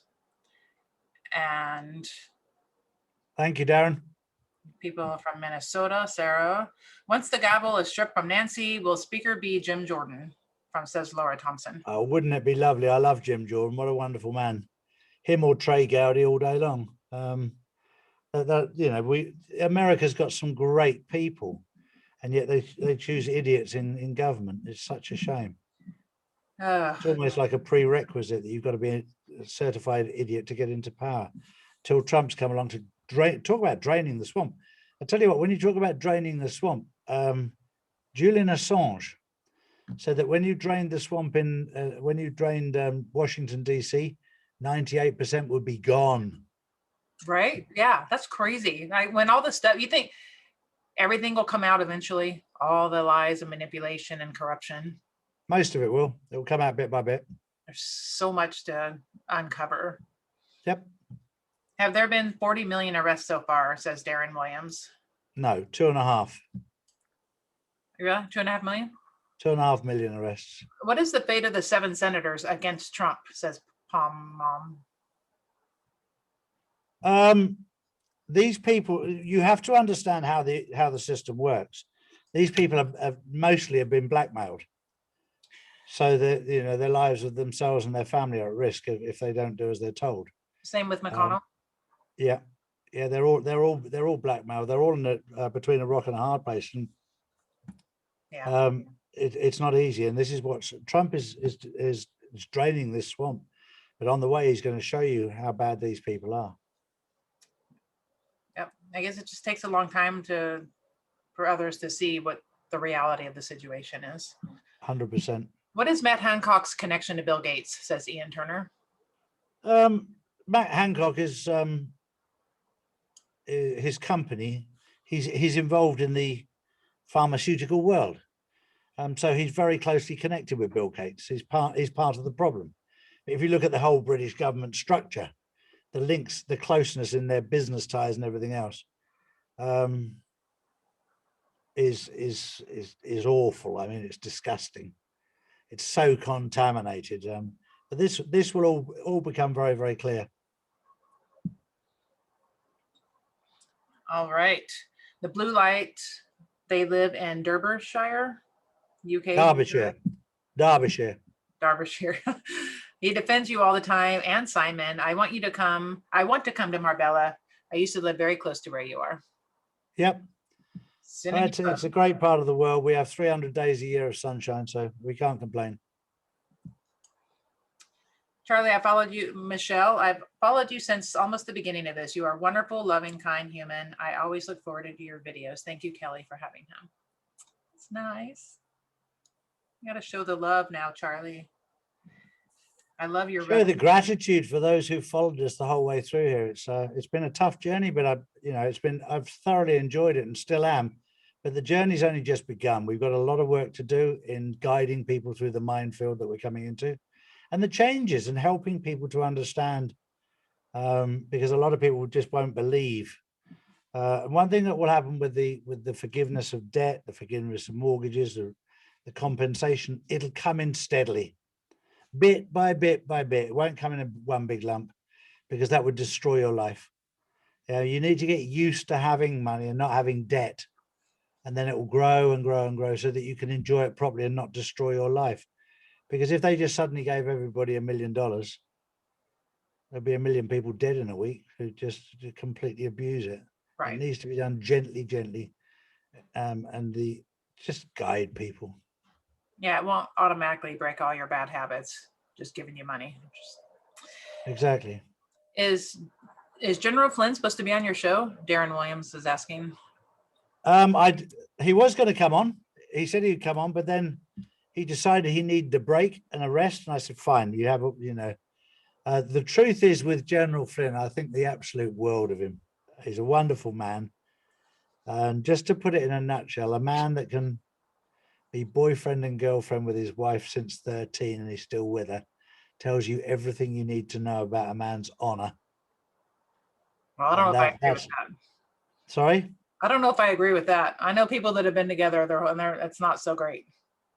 And thank you, Darren. People from Minnesota, Sarah. Once the gavel is stripped from Nancy, will speaker be Jim Jordan? Says Laura Thompson. Oh, wouldn't it be lovely? I love Jim Jordan. What a wonderful man. Him or Trey Gowdy all day long. America's got some great people, and yet they choose idiots in government. It's such a shame. It's almost like a prerequisite that you've got to be a certified idiot to get into power. Till Trump's come along to talk about draining the swamp. I tell you what, when you talk about draining the swamp, Julian Assange said that when you drained the swamp when you drained Washington, DC, 98% would be gone. Right? Yeah, that's crazy. Like when all this stuff, you think everything will come out eventually, all the lies and manipulation and corruption. Most of it will. It will come out bit by bit. There's so much to uncover. Yep. Have there been 40 million arrests so far, says Darren Williams? No, 2.5. Yeah, 2.5 million? 2.5 million arrests. What is the fate of the 7 senators against Trump, says Palm Mom? These people, you have to understand how the system works. These people have mostly been blackmailed. So that their lives of themselves and their family are at risk if they don't do as they're told. Same with McConnell. Yeah, they're all blackmailed. They're all in between a rock and a hard place, and yeah, it's not easy. And this is what Trump is draining this swamp. But on the way, he's going to show you how bad these people are. Yep, I guess it just takes a long time for others to see what the reality of the situation is. 100%. What is Matt Hancock's connection to Bill Gates, says Ian Turner? Matt Hancock is his company. He's involved in the pharmaceutical world, so he's very closely connected with Bill Gates. He's part of the problem. If you look at the whole British government structure, the links, the closeness in their business ties and everything else, is awful. I mean, it's disgusting. It's so contaminated. But this will all become very, very clear. All right. The blue light, they live in Derbyshire, UK. Derbyshire. He defends you all the time. And Simon, I want to come to Marbella. I used to live very close to where you are. Yep. It's a great part of the world. We have 300 days a year of sunshine, so we can't complain. Charlie, I followed you. Michelle, I've followed you since almost the beginning of this. You are a wonderful, loving, kind human. I always look forward to your videos. Thank you, Kelly, for having him. It's nice. You got to show the love now, Charlie. I love your show the gratitude for those who followed us the whole way through here. It's been a tough journey, but I've thoroughly enjoyed it and still am. But the journey's only just begun. We've got a lot of work to do in guiding people through the minefield that we're coming into, and the changes, and helping people to understand, because a lot of people just won't believe One thing that will happen with the forgiveness of debt, the forgiveness of mortgages, the compensation, it'll come in steadily, bit by bit by bit. It won't come in one big lump, because that would destroy your life. You need to get used to having money and not having debt, and then it will grow and grow and grow so that you can enjoy it properly and not destroy your life. Because if they just suddenly gave everybody $1 million, there'd be 1 million people dead in a week who just completely abuse it. Right. It needs to be done gently, and just guide people. Yeah, it won't automatically break all your bad habits, just giving you money. Exactly. Is General Flynn supposed to be on your show? Darren Williams is asking. He was going to come on. He said he'd come on, but then he decided he needed a break and a rest. And I said, fine, you have, the truth is with General Flynn, I think the absolute world of him. He's a wonderful man. And just to put it in a nutshell, a man that can be boyfriend and girlfriend with his wife since 13 and he's still with her, tells you everything you need to know about a man's honor. Well, I don't know if I agree with that. Sorry? I don't know if I agree with that. I know people that have been together, it's not so great.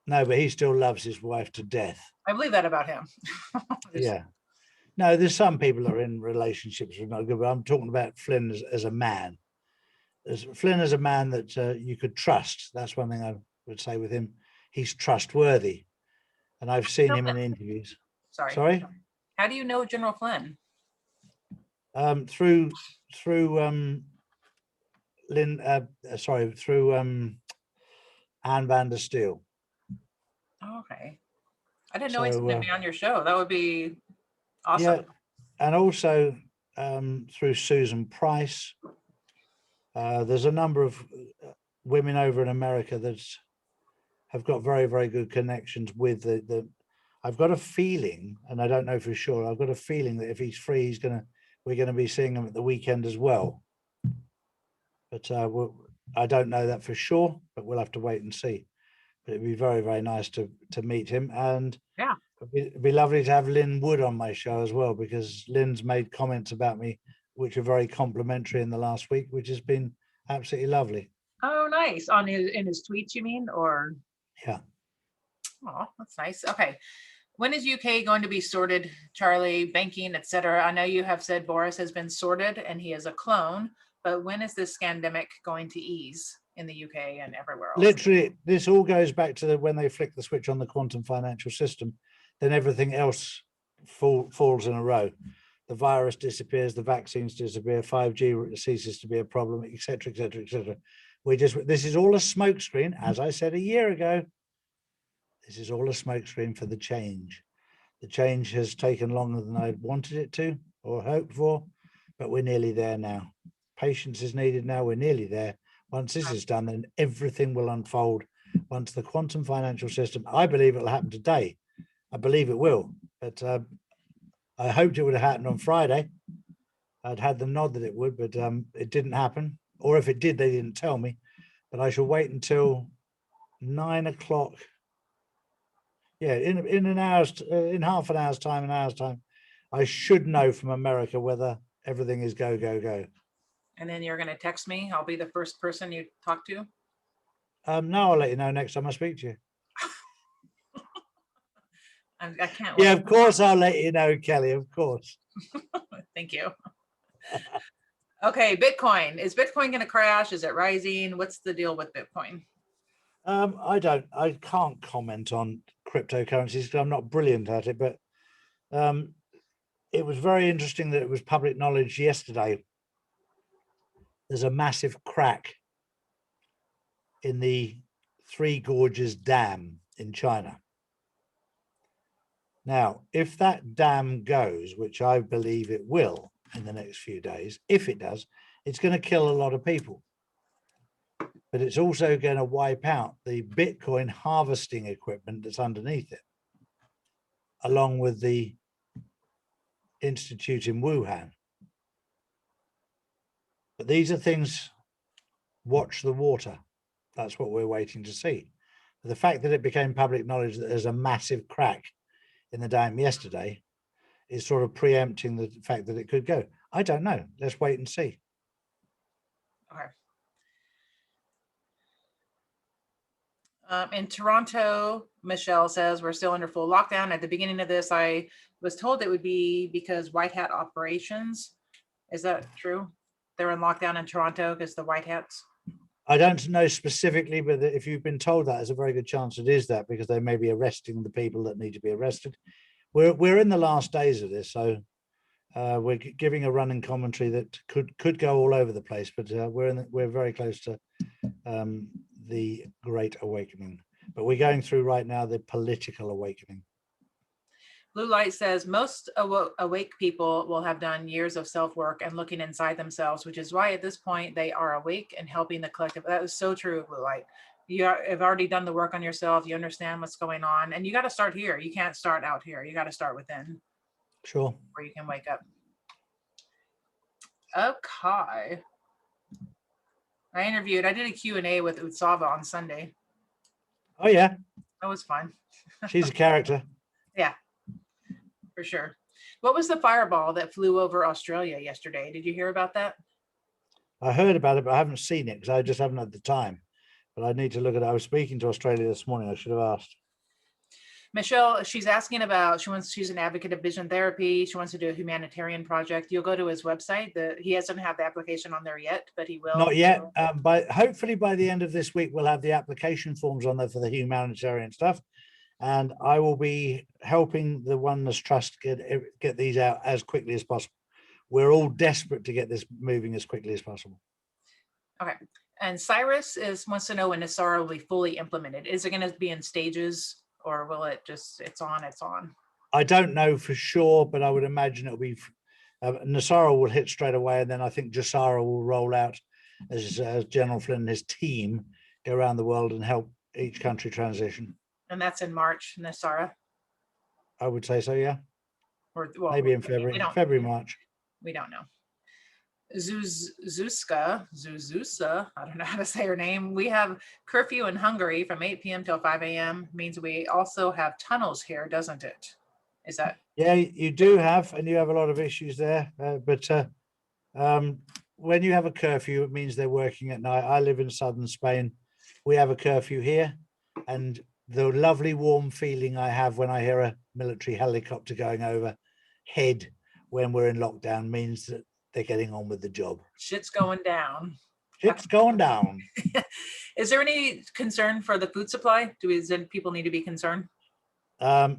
No, but he still loves his wife to death. I believe that about him. Yeah. No, there's some people that are in relationships who are not good, but I'm talking about Flynn as a man. Flynn is a man that you could trust. That's one thing I would say with him. He's trustworthy. And I've seen him in interviews. Sorry? How do you know General Flynn? Through Anne van der Steel. Oh, okay. I didn't know he's going to be on your show. That would be awesome. Yeah, and also through Susan Price. There's a number of women over in America that have got very, very good connections with the I've got a feeling, and I don't know for sure, I've got a feeling that if he's free, we're going to be seeing him at the weekend as well. But I don't know that for sure, but we'll have to wait and see. But it'd be very, very nice to meet him. And yeah, it'd be lovely to have Lynn Wood on my show as well, because Lynn's made comments about me which are very complimentary in the last week, which has been absolutely lovely. Oh, nice. In his tweets, you mean? Or yeah. Oh, that's nice. Okay. When is UK going to be sorted, Charlie, banking, etc.? I know you have said Boris has been sorted and he is a clone, but when is this scandemic going to ease in the UK and everywhere else? Literally, this all goes back to when they flick the switch on the quantum financial system, then everything else falls in a row. The virus disappears, the vaccines disappear, 5G ceases to be a problem, etc., etc., etc. This is all a smokescreen, as I said a year ago. This is all a smokescreen for the change. The change has taken longer than I wanted it to or hoped for, but we're nearly there now. Patience is needed now. We're nearly there. Once this is done, then everything will unfold. Once the quantum financial system, I believe it'll happen today. I believe it will, but I hoped it would have happened on Friday. I'd had the nod that it would, but it didn't happen. Or if it did, they didn't tell me. But I shall wait until 9 o'clock. Yeah, in half an hour's time, I should know from America whether everything is go, go, go. And then you're going to text me. I'll be the first person you talk to. No, I'll let you know next time I speak to you. I can't wait. Yeah, of course I'll let you know, Kelly, of course. Thank you. Okay, Bitcoin. Is Bitcoin going to crash? Is it rising? What's the deal with Bitcoin? I can't comment on cryptocurrencies because I'm not brilliant at it, but it was very interesting that it was public knowledge yesterday. There's a massive crack in the Three Gorges Dam in China. Now, if that dam goes, which I believe it will in the next few days, if it does, it's going to kill a lot of people. But it's also going to wipe out the Bitcoin harvesting equipment that's underneath it, along with the institute in Wuhan. But these are things, watch the water. That's what we're waiting to see. The fact that it became public knowledge that there's a massive crack in the dam yesterday is sort of preempting the fact that it could go. I don't know. Let's wait and see. Okay. In Toronto, Michelle says we're still under full lockdown. At the beginning of this, I was told it would be because white hat operations. Is that true? They're in lockdown in Toronto because the white hats. I don't know specifically, but if you've been told that, there's a very good chance it is that, because they may be arresting the people that need to be arrested. We're in the last days of this, so we're giving a running commentary that could go all over the place, but we're very close to the Great Awakening. But we're going through right now the political awakening. Blue Light says most awake people will have done years of self-work and looking inside themselves, which is why at this point they are awake and helping the collective. That is so true, Blue Light. You have already done the work on yourself. You understand what's going on, and you got to start here. You can't start out here. You got to start within. Sure. Where you can wake up. Okay. I did a Q&A with Utsava on Sunday. Oh yeah. That was fun. She's a character. Yeah, for sure. What was the fireball that flew over Australia yesterday? Did you hear about that? I heard about it, but I haven't seen it because I just haven't had the time. But I need to look at it. I was speaking to Australia this morning. I should have asked. Michelle, she's asking about, she's an advocate of vision therapy. She wants to do a humanitarian project. You'll go to his website. He doesn't have the application on there yet, but he will. Not yet. But hopefully by the end of this week, we'll have the application forms on there for the humanitarian stuff. And I will be helping the Oneness Trust get these out as quickly as possible. We're all desperate to get this moving as quickly as possible. Okay. And Cyrus wants to know when NESARA will be fully implemented. Is it going to be in stages, or will it just, it's on? I don't know for sure, but I would imagine it'll be, NESARA will hit straight away. And then I think JASARA will roll out as General Flynn and his team go around the world and help each country transition. And that's in March, NESARA? I would say so, yeah. Or well, maybe in February, March. We don't know. Zuzusa, I don't know how to say her name. We have curfew in Hungary from 8 p.m. till 5 a.m. Means we also have tunnels here, doesn't it? Is that? Yeah, you do have, and you have a lot of issues there. But when you have a curfew, it means they're working at night. I live in southern Spain. We have a curfew here, and the lovely warm feeling I have when I hear a military helicopter going overhead when we're in lockdown means that they're getting on with the job. Shit's going down. Shit's going down. Is there any concern for the food supply? Does people need to be concerned? No,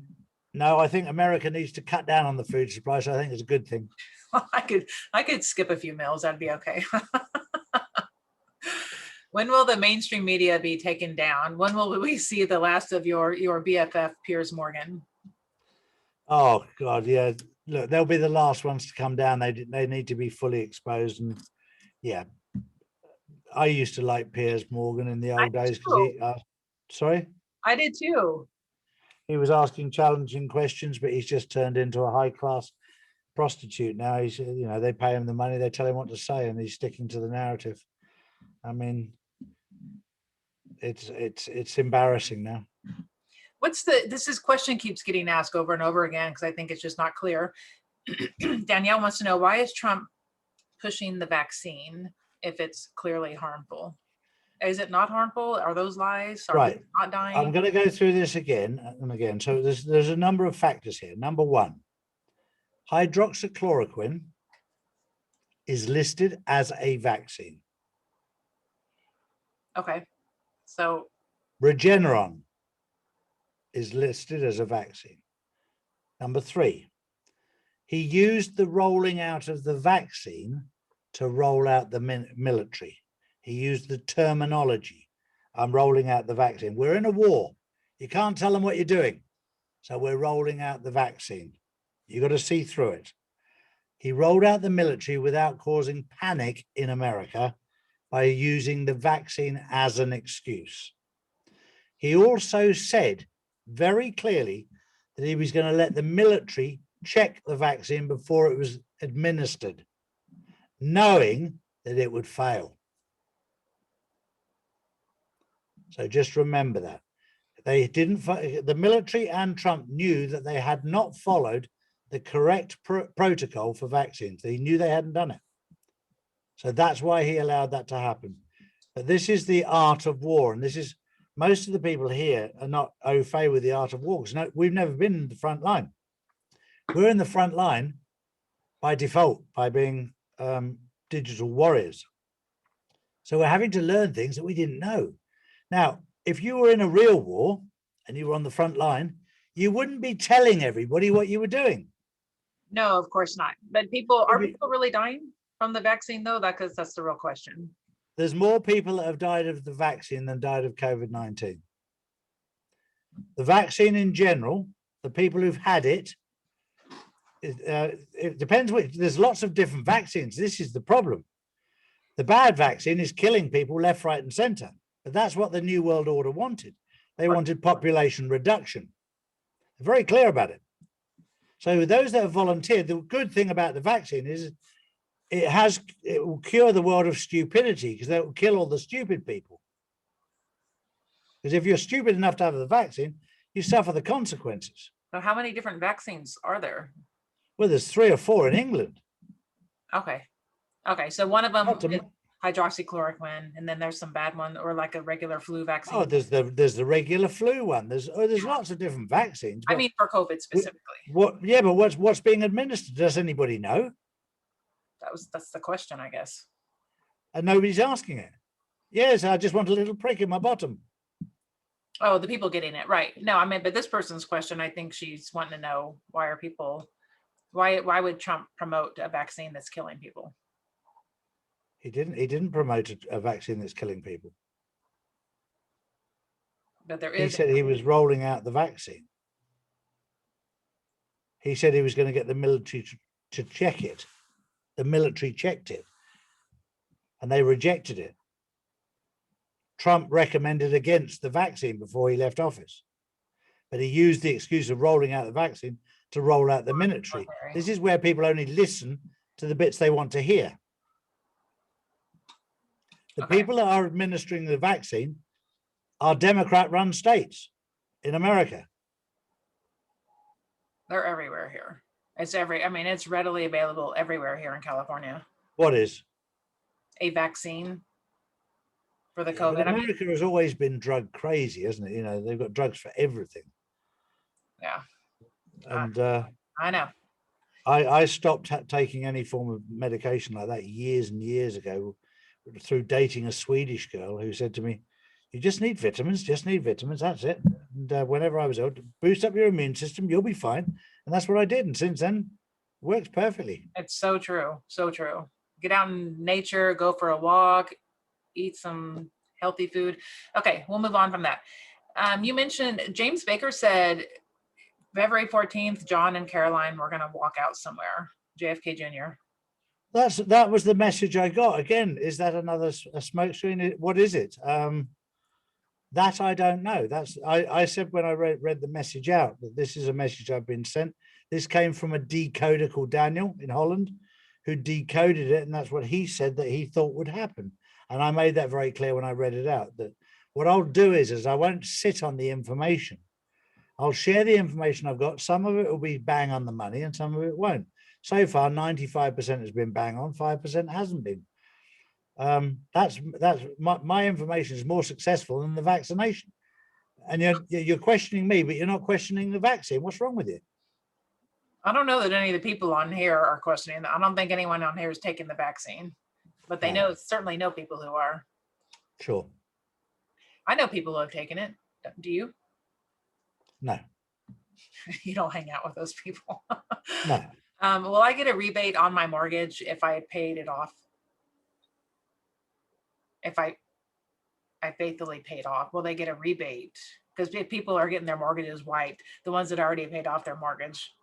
I think America needs to cut down on the food supply, so I think it's a good thing. Well, I could skip a few meals. That'd be okay. When will the mainstream media be taken down? When will we see the last of your BFF, Piers Morgan? Oh God, yeah. Look, they'll be the last ones to come down. They need to be fully exposed. And yeah, I used to like Piers Morgan in the old days because sorry, I did too. He was asking challenging questions, but he's just turned into a high-class prostitute now. He's, they pay him the money, they tell him what to say, and he's sticking to the narrative. I mean, it's embarrassing now. This question keeps getting asked over and over again because I think it's just not clear. Danielle wants to know, why is Trump pushing the vaccine if it's clearly harmful? Is it not harmful? Are those lies? Are right. Not dying? I'm going to go through this again and again. So there's a number of factors here. Number one, hydroxychloroquine is listed as a vaccine. Okay. So Regeneron is listed as a vaccine. Number three, he used the rolling out of the vaccine to roll out the military. He used the terminology, I'm rolling out the vaccine. We're in a war. You can't tell them what you're doing. So we're rolling out the vaccine. You got to see through it. He rolled out the military without causing panic in America by using the vaccine as an excuse. He also said very clearly that he was going to let the military check the vaccine before it was administered, knowing that it would fail. So just remember that. They didn't, the military and Trump knew that they had not followed the correct protocol for vaccines. They knew they hadn't done it. So that's why he allowed that to happen. But this is the art of war. And this is, most of the people here are not au fait with the art of war. No, we've never been in the front line. We're in the front line by default, by being digital warriors. So we're having to learn things that we didn't know. Now, if you were in a real war and you were on the front line, you wouldn't be telling everybody what you were doing. No, of course not. But are people really dying from the vaccine though? Because that's the real question. There's more people that have died of the vaccine than died of COVID-19. The vaccine in general, the people who've had it, it depends which, there's lots of different vaccines. This is the problem. The bad vaccine is killing people left, right, and center. But that's what the New World Order wanted. They wanted population reduction. They're very clear about it. So those that have volunteered, the good thing about the vaccine is it will cure the world of stupidity, because that will kill all the stupid people. Because if you're stupid enough to have the vaccine, you suffer the consequences. So how many different vaccines are there? Well, there's 3 or 4 in England. Okay. Okay. So one of them Not to is hydroxychloroquine, and then there's some bad one, or like a regular flu vaccine. Oh, there's the regular flu one. There's lots of different vaccines. I mean, for COVID specifically. Yeah, but what's being administered? Does anybody know? That's the question, I guess. And nobody's asking it. Yes, I just want a little prick in my bottom. Oh, the people getting it, right? No, I mean, but this person's question, I think she's wanting to know, why would Trump promote a vaccine that's killing people? He didn't promote a vaccine that's killing people. But there He is. said he was rolling out the vaccine. He said he was going to get the military to check it. The military checked it and they rejected it. Trump recommended against the vaccine before he left office, but he used the excuse of rolling out the vaccine to roll out the military. This is where people only listen to the bits they want to hear. The people that are administering the vaccine are Democrat-run states in America. They're everywhere here. It's readily available everywhere here in California. What is? A vaccine for the Yeah, COVID. America has always been drug crazy, hasn't it? You know, they've got drugs for everything. Yeah. And I know. I stopped taking any form of medication like that years and years ago through dating a Swedish girl who said to me, you just need vitamins, that's it. And whenever I was ill, boost up your immune system, you'll be fine. And that's what I did. And since then, it works perfectly. It's so true. So true. Get out in nature, go for a walk, eat some healthy food. Okay, we'll move on from that. You mentioned James Baker said February 14th, John and Caroline were going to walk out somewhere, JFK Jr. That was the message I got. Again, is that another smoke screen? What is it? That I don't know. I said when I read the message out that this is a message I've been sent. This came from a decoder called Daniel in Holland, who decoded it, and that's what he said that he thought would happen. And I made that very clear when I read it out, that what I'll do is I won't sit on the information. I'll share the information I've got. Some of it will be bang on the money and some of it won't. So far, 95% has been bang on, 5% hasn't been. That's my information is more successful than the vaccination. And you're questioning me, but you're not questioning the vaccine. What's wrong with you? I don't know that any of the people on here are questioning that. I don't think anyone on here is taking the vaccine, but they certainly know people who are. Sure. I know people who have taken it. Do you? No. You don't hang out with those people. No. Will I get a rebate on my mortgage if I had paid it off? If I faithfully paid off, will they get a rebate? Because people are getting their mortgages wiped, the ones that already paid off their mortgage.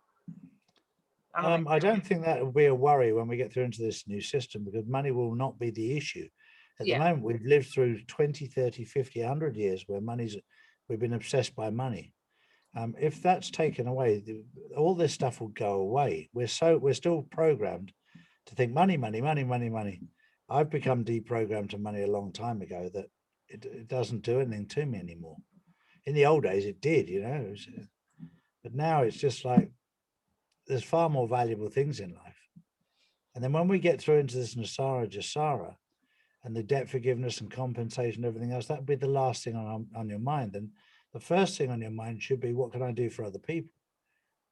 I don't think that will be a worry when we get through into this new system, because money will not be the issue. At the moment, we've lived through 20, 30, 50, 100 years where we've been obsessed by money. If that's taken away, all this stuff will go away. We're still programmed to think money, money, money, money, money. I've become deprogrammed to money a long time ago, that it doesn't do anything to me anymore. In the old days, it did, but now it's just like there's far more valuable things in life. And then when we get through into this Nasara Jasara and the debt forgiveness and compensation, everything else, that would be the last thing on your mind. And the first thing on your mind should be, what can I do for other people?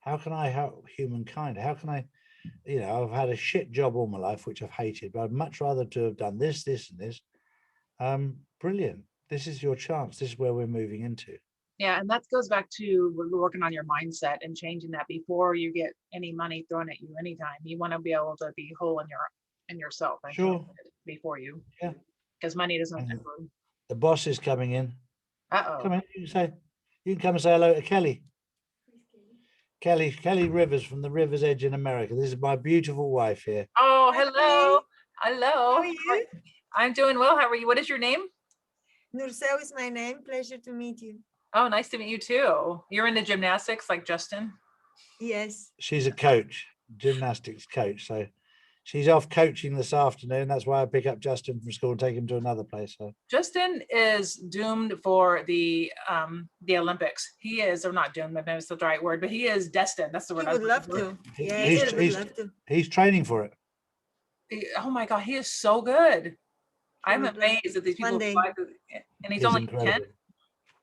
How can I help humankind? How can I, I've had a shit job all my life, which I've hated, but I'd much rather to have done this, this, and this. Brilliant. This is your chance. This is where we're moving into. Yeah, and that goes back to working on your mindset and changing that before you get any money thrown at you anytime. You want to be able to be whole in yourself and Sure. before you. Yeah. Because money doesn't. The boss is coming in. Uh-oh. Come in. You can come and say hello to Kelly. Kelly Rivers from the River's Edge in America. This is my beautiful wife here. Oh, hello. Hello. How are you? I'm doing well. How are you? What is your name? Nursel is my name. Pleasure to meet you. Oh, nice to meet you too. You're into gymnastics like Justin? Yes. She's a coach, gymnastics coach. So she's off coaching this afternoon. That's why I pick up Justin from school and take him to another place. So Justin is doomed for the Olympics. He is, or not doomed, maybe that's the right word, but he is destined. That's the word. He would love to. Yes, he would love to. He's training for it. Oh my God, he is so good. I'm amazed that these people fly through, and he's only incredible. 10.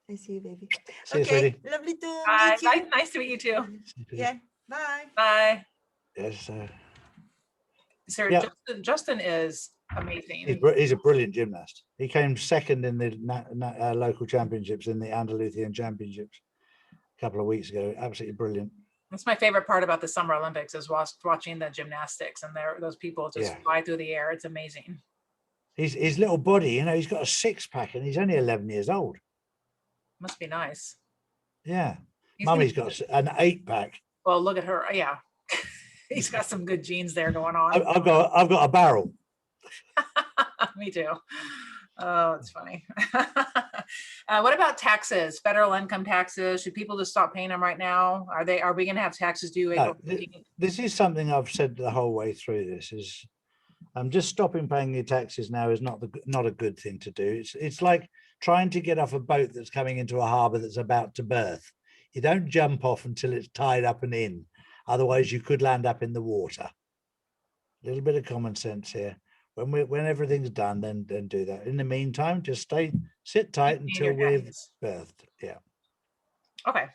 I see you, baby. See you, Okay, sweetie. lovely to meet you. Nice to meet you too. Yeah, bye. Bye. Yes. Sir, Yeah. Justin is amazing. He's a brilliant gymnast. He came second in the local championships, in the Andalusian championships a couple of weeks ago. Absolutely brilliant. That's my favorite part about the Summer Olympics is watching the gymnastics, and those people just fly through the air. It's amazing. His little body, he's got a 6-pack and he's only 11 years old. Must be nice. Yeah. Mummy's got an 8-pack. Well, look at her. Yeah. He's got some good genes there going on. I've got a barrel. Me too. Oh, it's funny. What about taxes? Federal income taxes? Should people just stop paying them right now? Are we going to have taxes due April? This is something I've said the whole way through. This is just stopping paying your taxes now is not a good thing to do. It's like trying to get off a boat that's coming into a harbor that's about to berth. You don't jump off until it's tied up and in. Otherwise, you could land up in the water. A little bit of common sense here. When everything's done, then do that. In the meantime, just sit tight until we've birthed. Yeah. Okay.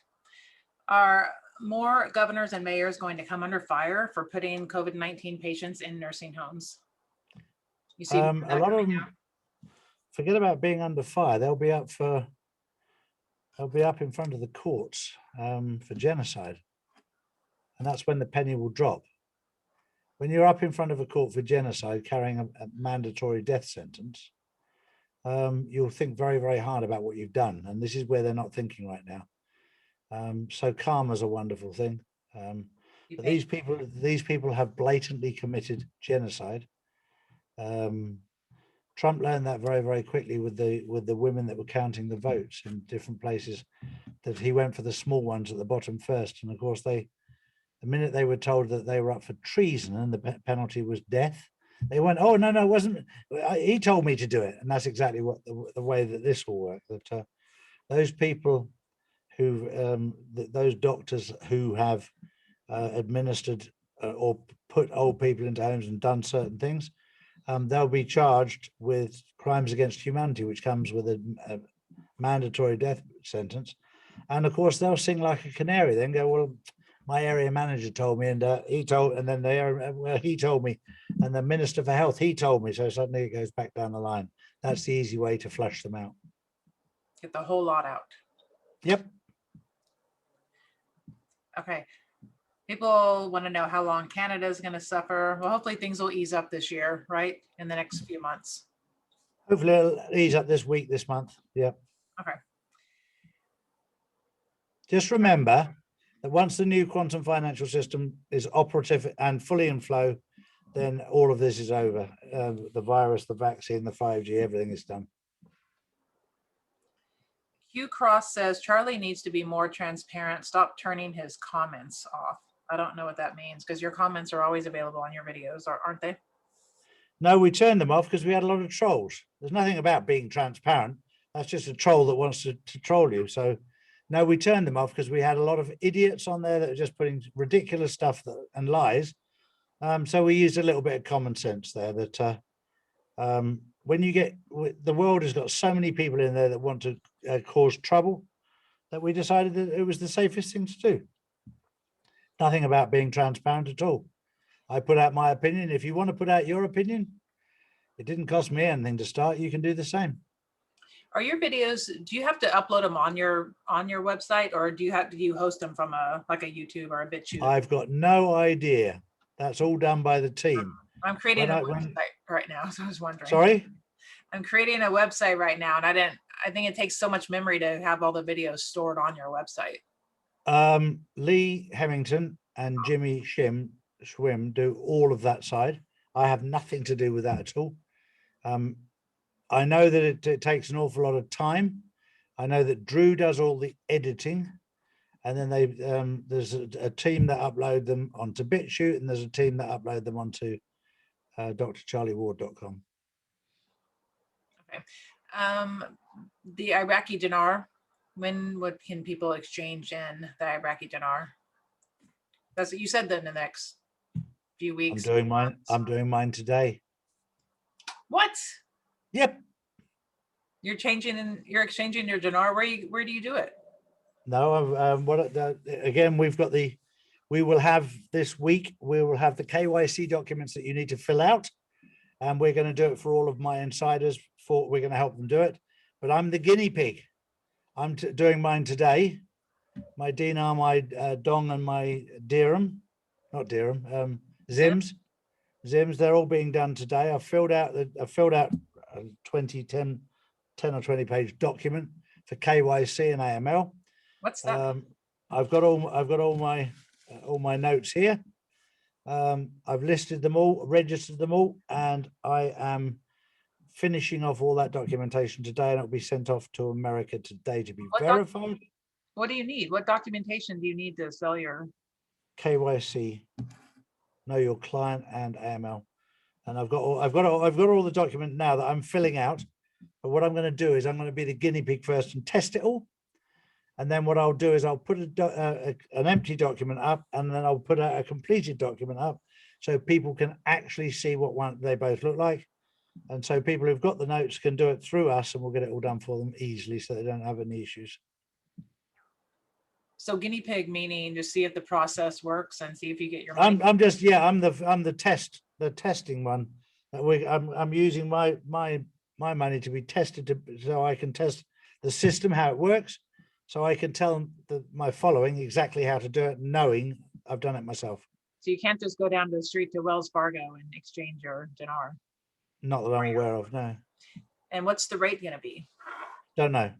Are more governors and mayors going to come under fire for putting COVID-19 patients in nursing homes? You see, a lot of them forget about being under fire. They'll be up in front of the courts for genocide, and that's when the penny will drop. When you're up in front of a court for genocide, carrying a mandatory death sentence, you'll think very, very hard about what you've done. And this is where they're not thinking right now. So karma's a wonderful thing. But these people have blatantly committed genocide. Trump learned that very, very quickly with the women that were counting the votes in different places, that he went for the small ones at the bottom first. And of course, the minute they were told that they were up for treason and the penalty was death, they went, oh, no, it wasn't. He told me to do it. And that's exactly what the way that this will work. That those people who, those doctors who have administered or put old people into homes and done certain things, they'll be charged with crimes against humanity, which comes with a mandatory death sentence. And of course, they'll sing like a canary, then go, well, my area manager told me, and he told, and then he told me, and the Minister for Health, he told me. So suddenly it goes back down the line. That's the easy way to flush them out. Get the whole lot out. Yep. Okay. People want to know how long Canada is going to suffer. Well, hopefully things will ease up this year, right? In the next few months. Hopefully it'll ease up this week, this month. Yep. Okay. Just remember that once the new quantum financial system is operative and fully in flow, then all of this is over. The virus, the vaccine, the 5G, everything is done. Q Cross says Charlie needs to be more transparent. Stop turning his comments off. I don't know what that means, because your comments are always available on your videos, aren't they? No, we turned them off because we had a lot of trolls. There's nothing about being transparent. That's just a troll that wants to troll you. So no, we turned them off because we had a lot of idiots on there that were just putting ridiculous stuff and lies. So we used a little bit of common sense there that when you get, the world has got so many people in there that want to cause trouble, that we decided that it was the safest thing to do. Nothing about being transparent at all. I put out my opinion. If you want to put out your opinion, it didn't cost me anything to start. You can do the same. Are your videos, do you have to upload them on your website, or do you host them from like a YouTube or a BitChute? I've got no idea. That's all done by the team. I'm creating a website right now, so I was wondering. Sorry? I'm creating a website right now, and I think it takes so much memory to have all the videos stored on your website. Lee Hemmington and Jimmy Schwim do all of that side. I have nothing to do with that at all. I know that it takes an awful lot of time. I know that Drew does all the editing, and then there's a team that upload them onto BitChute, and there's a team that upload them onto drcharlieward.com. Okay. The Iraqi dinar, can people exchange in the Iraqi dinar? That's what you said, that in the next few weeks. I'm doing mine today. What? Yep. You're exchanging your dinar. Where do you do it? No, again, we will have this week, we will have the KYC documents that you need to fill out, and we're going to do it for all of my insiders. We're going to help them do it, but I'm the guinea pig. I'm doing mine today. My dinar, my dong, and my dirham, not dirham, zims, they're all being done today. I filled out a 10 or 20 page document for KYC and AML. What's that? I've got all my notes here. I've listed them all, registered them all, and I am finishing off all that documentation today, and it'll be sent off to America today to be verified. What do you need? What documentation do you need to sell your KYC, know your client, and AML? And I've got all the document now that I'm filling out. But what I'm going to do is I'm going to be the guinea pig first and test it all. And then what I'll do is I'll put an empty document up, and then I'll put a completed document up, so people can actually see what one they both look like. And so people who've got the notes can do it through us, and we'll get it all done for them easily, so they don't have any issues. So guinea pig meaning just see if the process works and see if you get your money. I'm the testing one. I'm using my money to be tested so I can test the system, how it works, so I can tell my following exactly how to do it, knowing I've done it myself. So you can't just go down to the street to Wells Fargo and exchange your dinar. Not that I'm aware of, no. And what's the rate going to be? Don't know.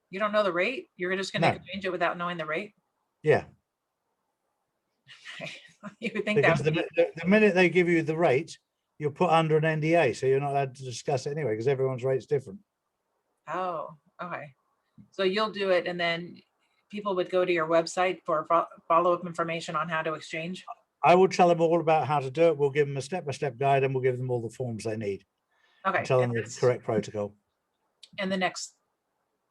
You don't know the rate? You're just going to exchange it without knowing the rate? Yeah. You would think because that the minute they give you the rate, you're put under an NDA, so you're not allowed to discuss it anyway, because everyone's rate's different. Oh, okay. So you'll do it, and then people would go to your website for follow-up information on how to exchange? I will tell them all about how to do it. We'll give them a step-by-step guide, and we'll give them all the forms they need. Okay. Tell them the correct protocol. In the next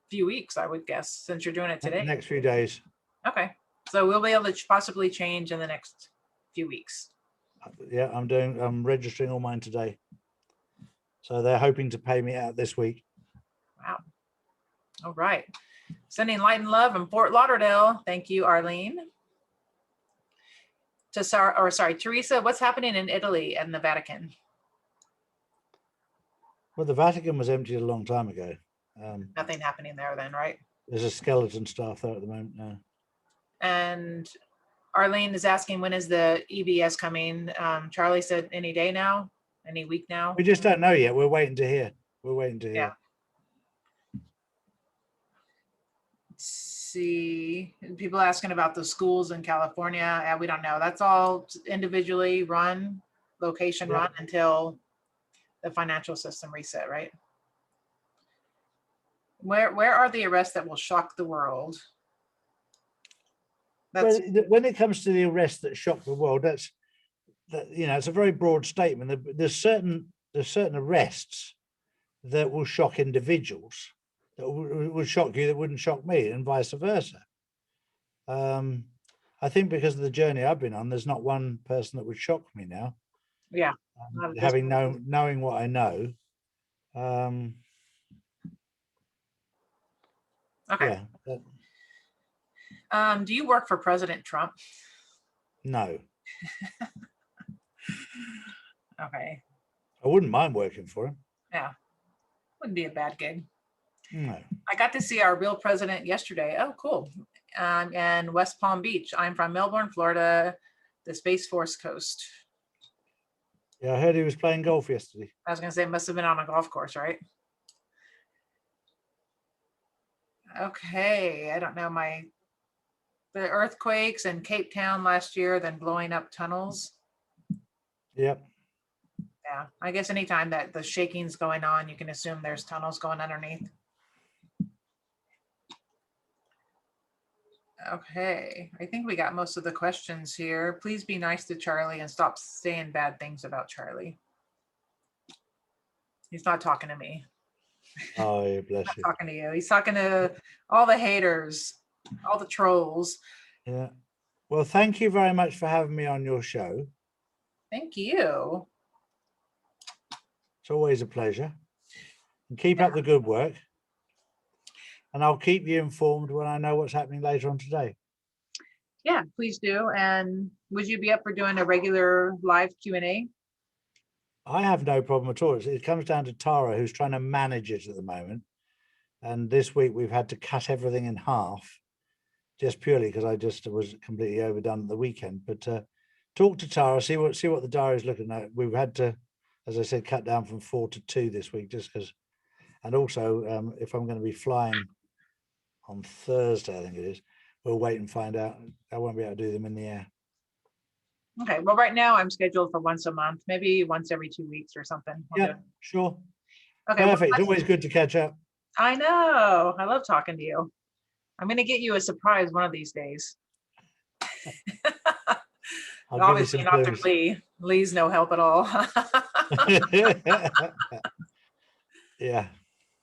few weeks, I would guess, since you're doing it today. The next few days. Okay. So we'll be able to possibly change in the next few weeks. Yeah, I'm registering all mine today. So they're hoping to pay me out this week. Wow. All right. Sending light and love in Fort Lauderdale. Thank you, Arlene. Teresa, what's happening in Italy and the Vatican? Well, the Vatican was emptied a long time ago. Nothing happening there then, right? There's a skeleton staff there at the moment now. And Arlene is asking, when is the EBS coming? Charlie said any day now, any week now. We just don't know yet. We're waiting to hear. Yeah. See, people asking about the schools in California. Yeah, we don't know. That's all individually run, location run until the financial system reset, right? Where are the arrests that will shock the world? When it comes to the arrests that shock the world, it's a very broad statement. There's certain arrests that will shock individuals, that would shock you, that wouldn't shock me, and vice versa. I think because of the journey I've been on, there's not one person that would shock me now. Yeah. Not at this Having point. knowing what I know. Okay. Yeah, Do you work for President Trump? no, Okay. I wouldn't mind working for him. Yeah. Wouldn't be a bad gig. No. I got to see our real president yesterday. Oh, cool. In West Palm Beach. I'm from Melbourne, Florida, the Space Force Coast. Yeah, I heard he was playing golf yesterday. I was going to say, must have been on a golf course, right? Okay. I don't know. The earthquakes in Cape Town last year, then blowing up tunnels. Yep. Yeah. I guess anytime that the shaking's going on, you can assume there's tunnels going underneath. Okay, I think we got most of the questions here. Please be nice to Charlie and stop saying bad things about Charlie. He's not talking to me. Oh, bless Not you. talking to you. He's talking to all the haters, all the trolls. Yeah. Well, thank you very much for having me on your show. Thank you. It's always a pleasure. And keep up the good work. And I'll keep you informed when I know what's happening later on today. Yeah, please do. And would you be up for doing a regular live Q&A? I have no problem at all. It comes down to Tara, who's trying to manage it at the moment. And this week we've had to cut everything in half, just purely because I just was completely overdone at the weekend. But talk to Tara, see what the diary is looking at. We've had to, as I said, cut down from 4 to 2 this week, just because. And also, if I'm going to be flying on Thursday, I think it is, we'll wait and find out. I won't be able to do them in the air. Okay, well, right now I'm scheduled for once a month, maybe once every 2 weeks or something. Yeah, sure. Okay. Well, Perfect. It's always good to catch up. I know. I love talking to you. I'm going to get you a surprise one of these days. I'll Obviously give you not some through Lee. Lee's no help at all. Yeah.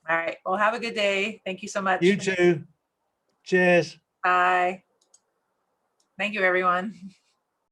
All right. Well, have a good day. Thank you so much. You too. Cheers. Bye. Thank you, everyone.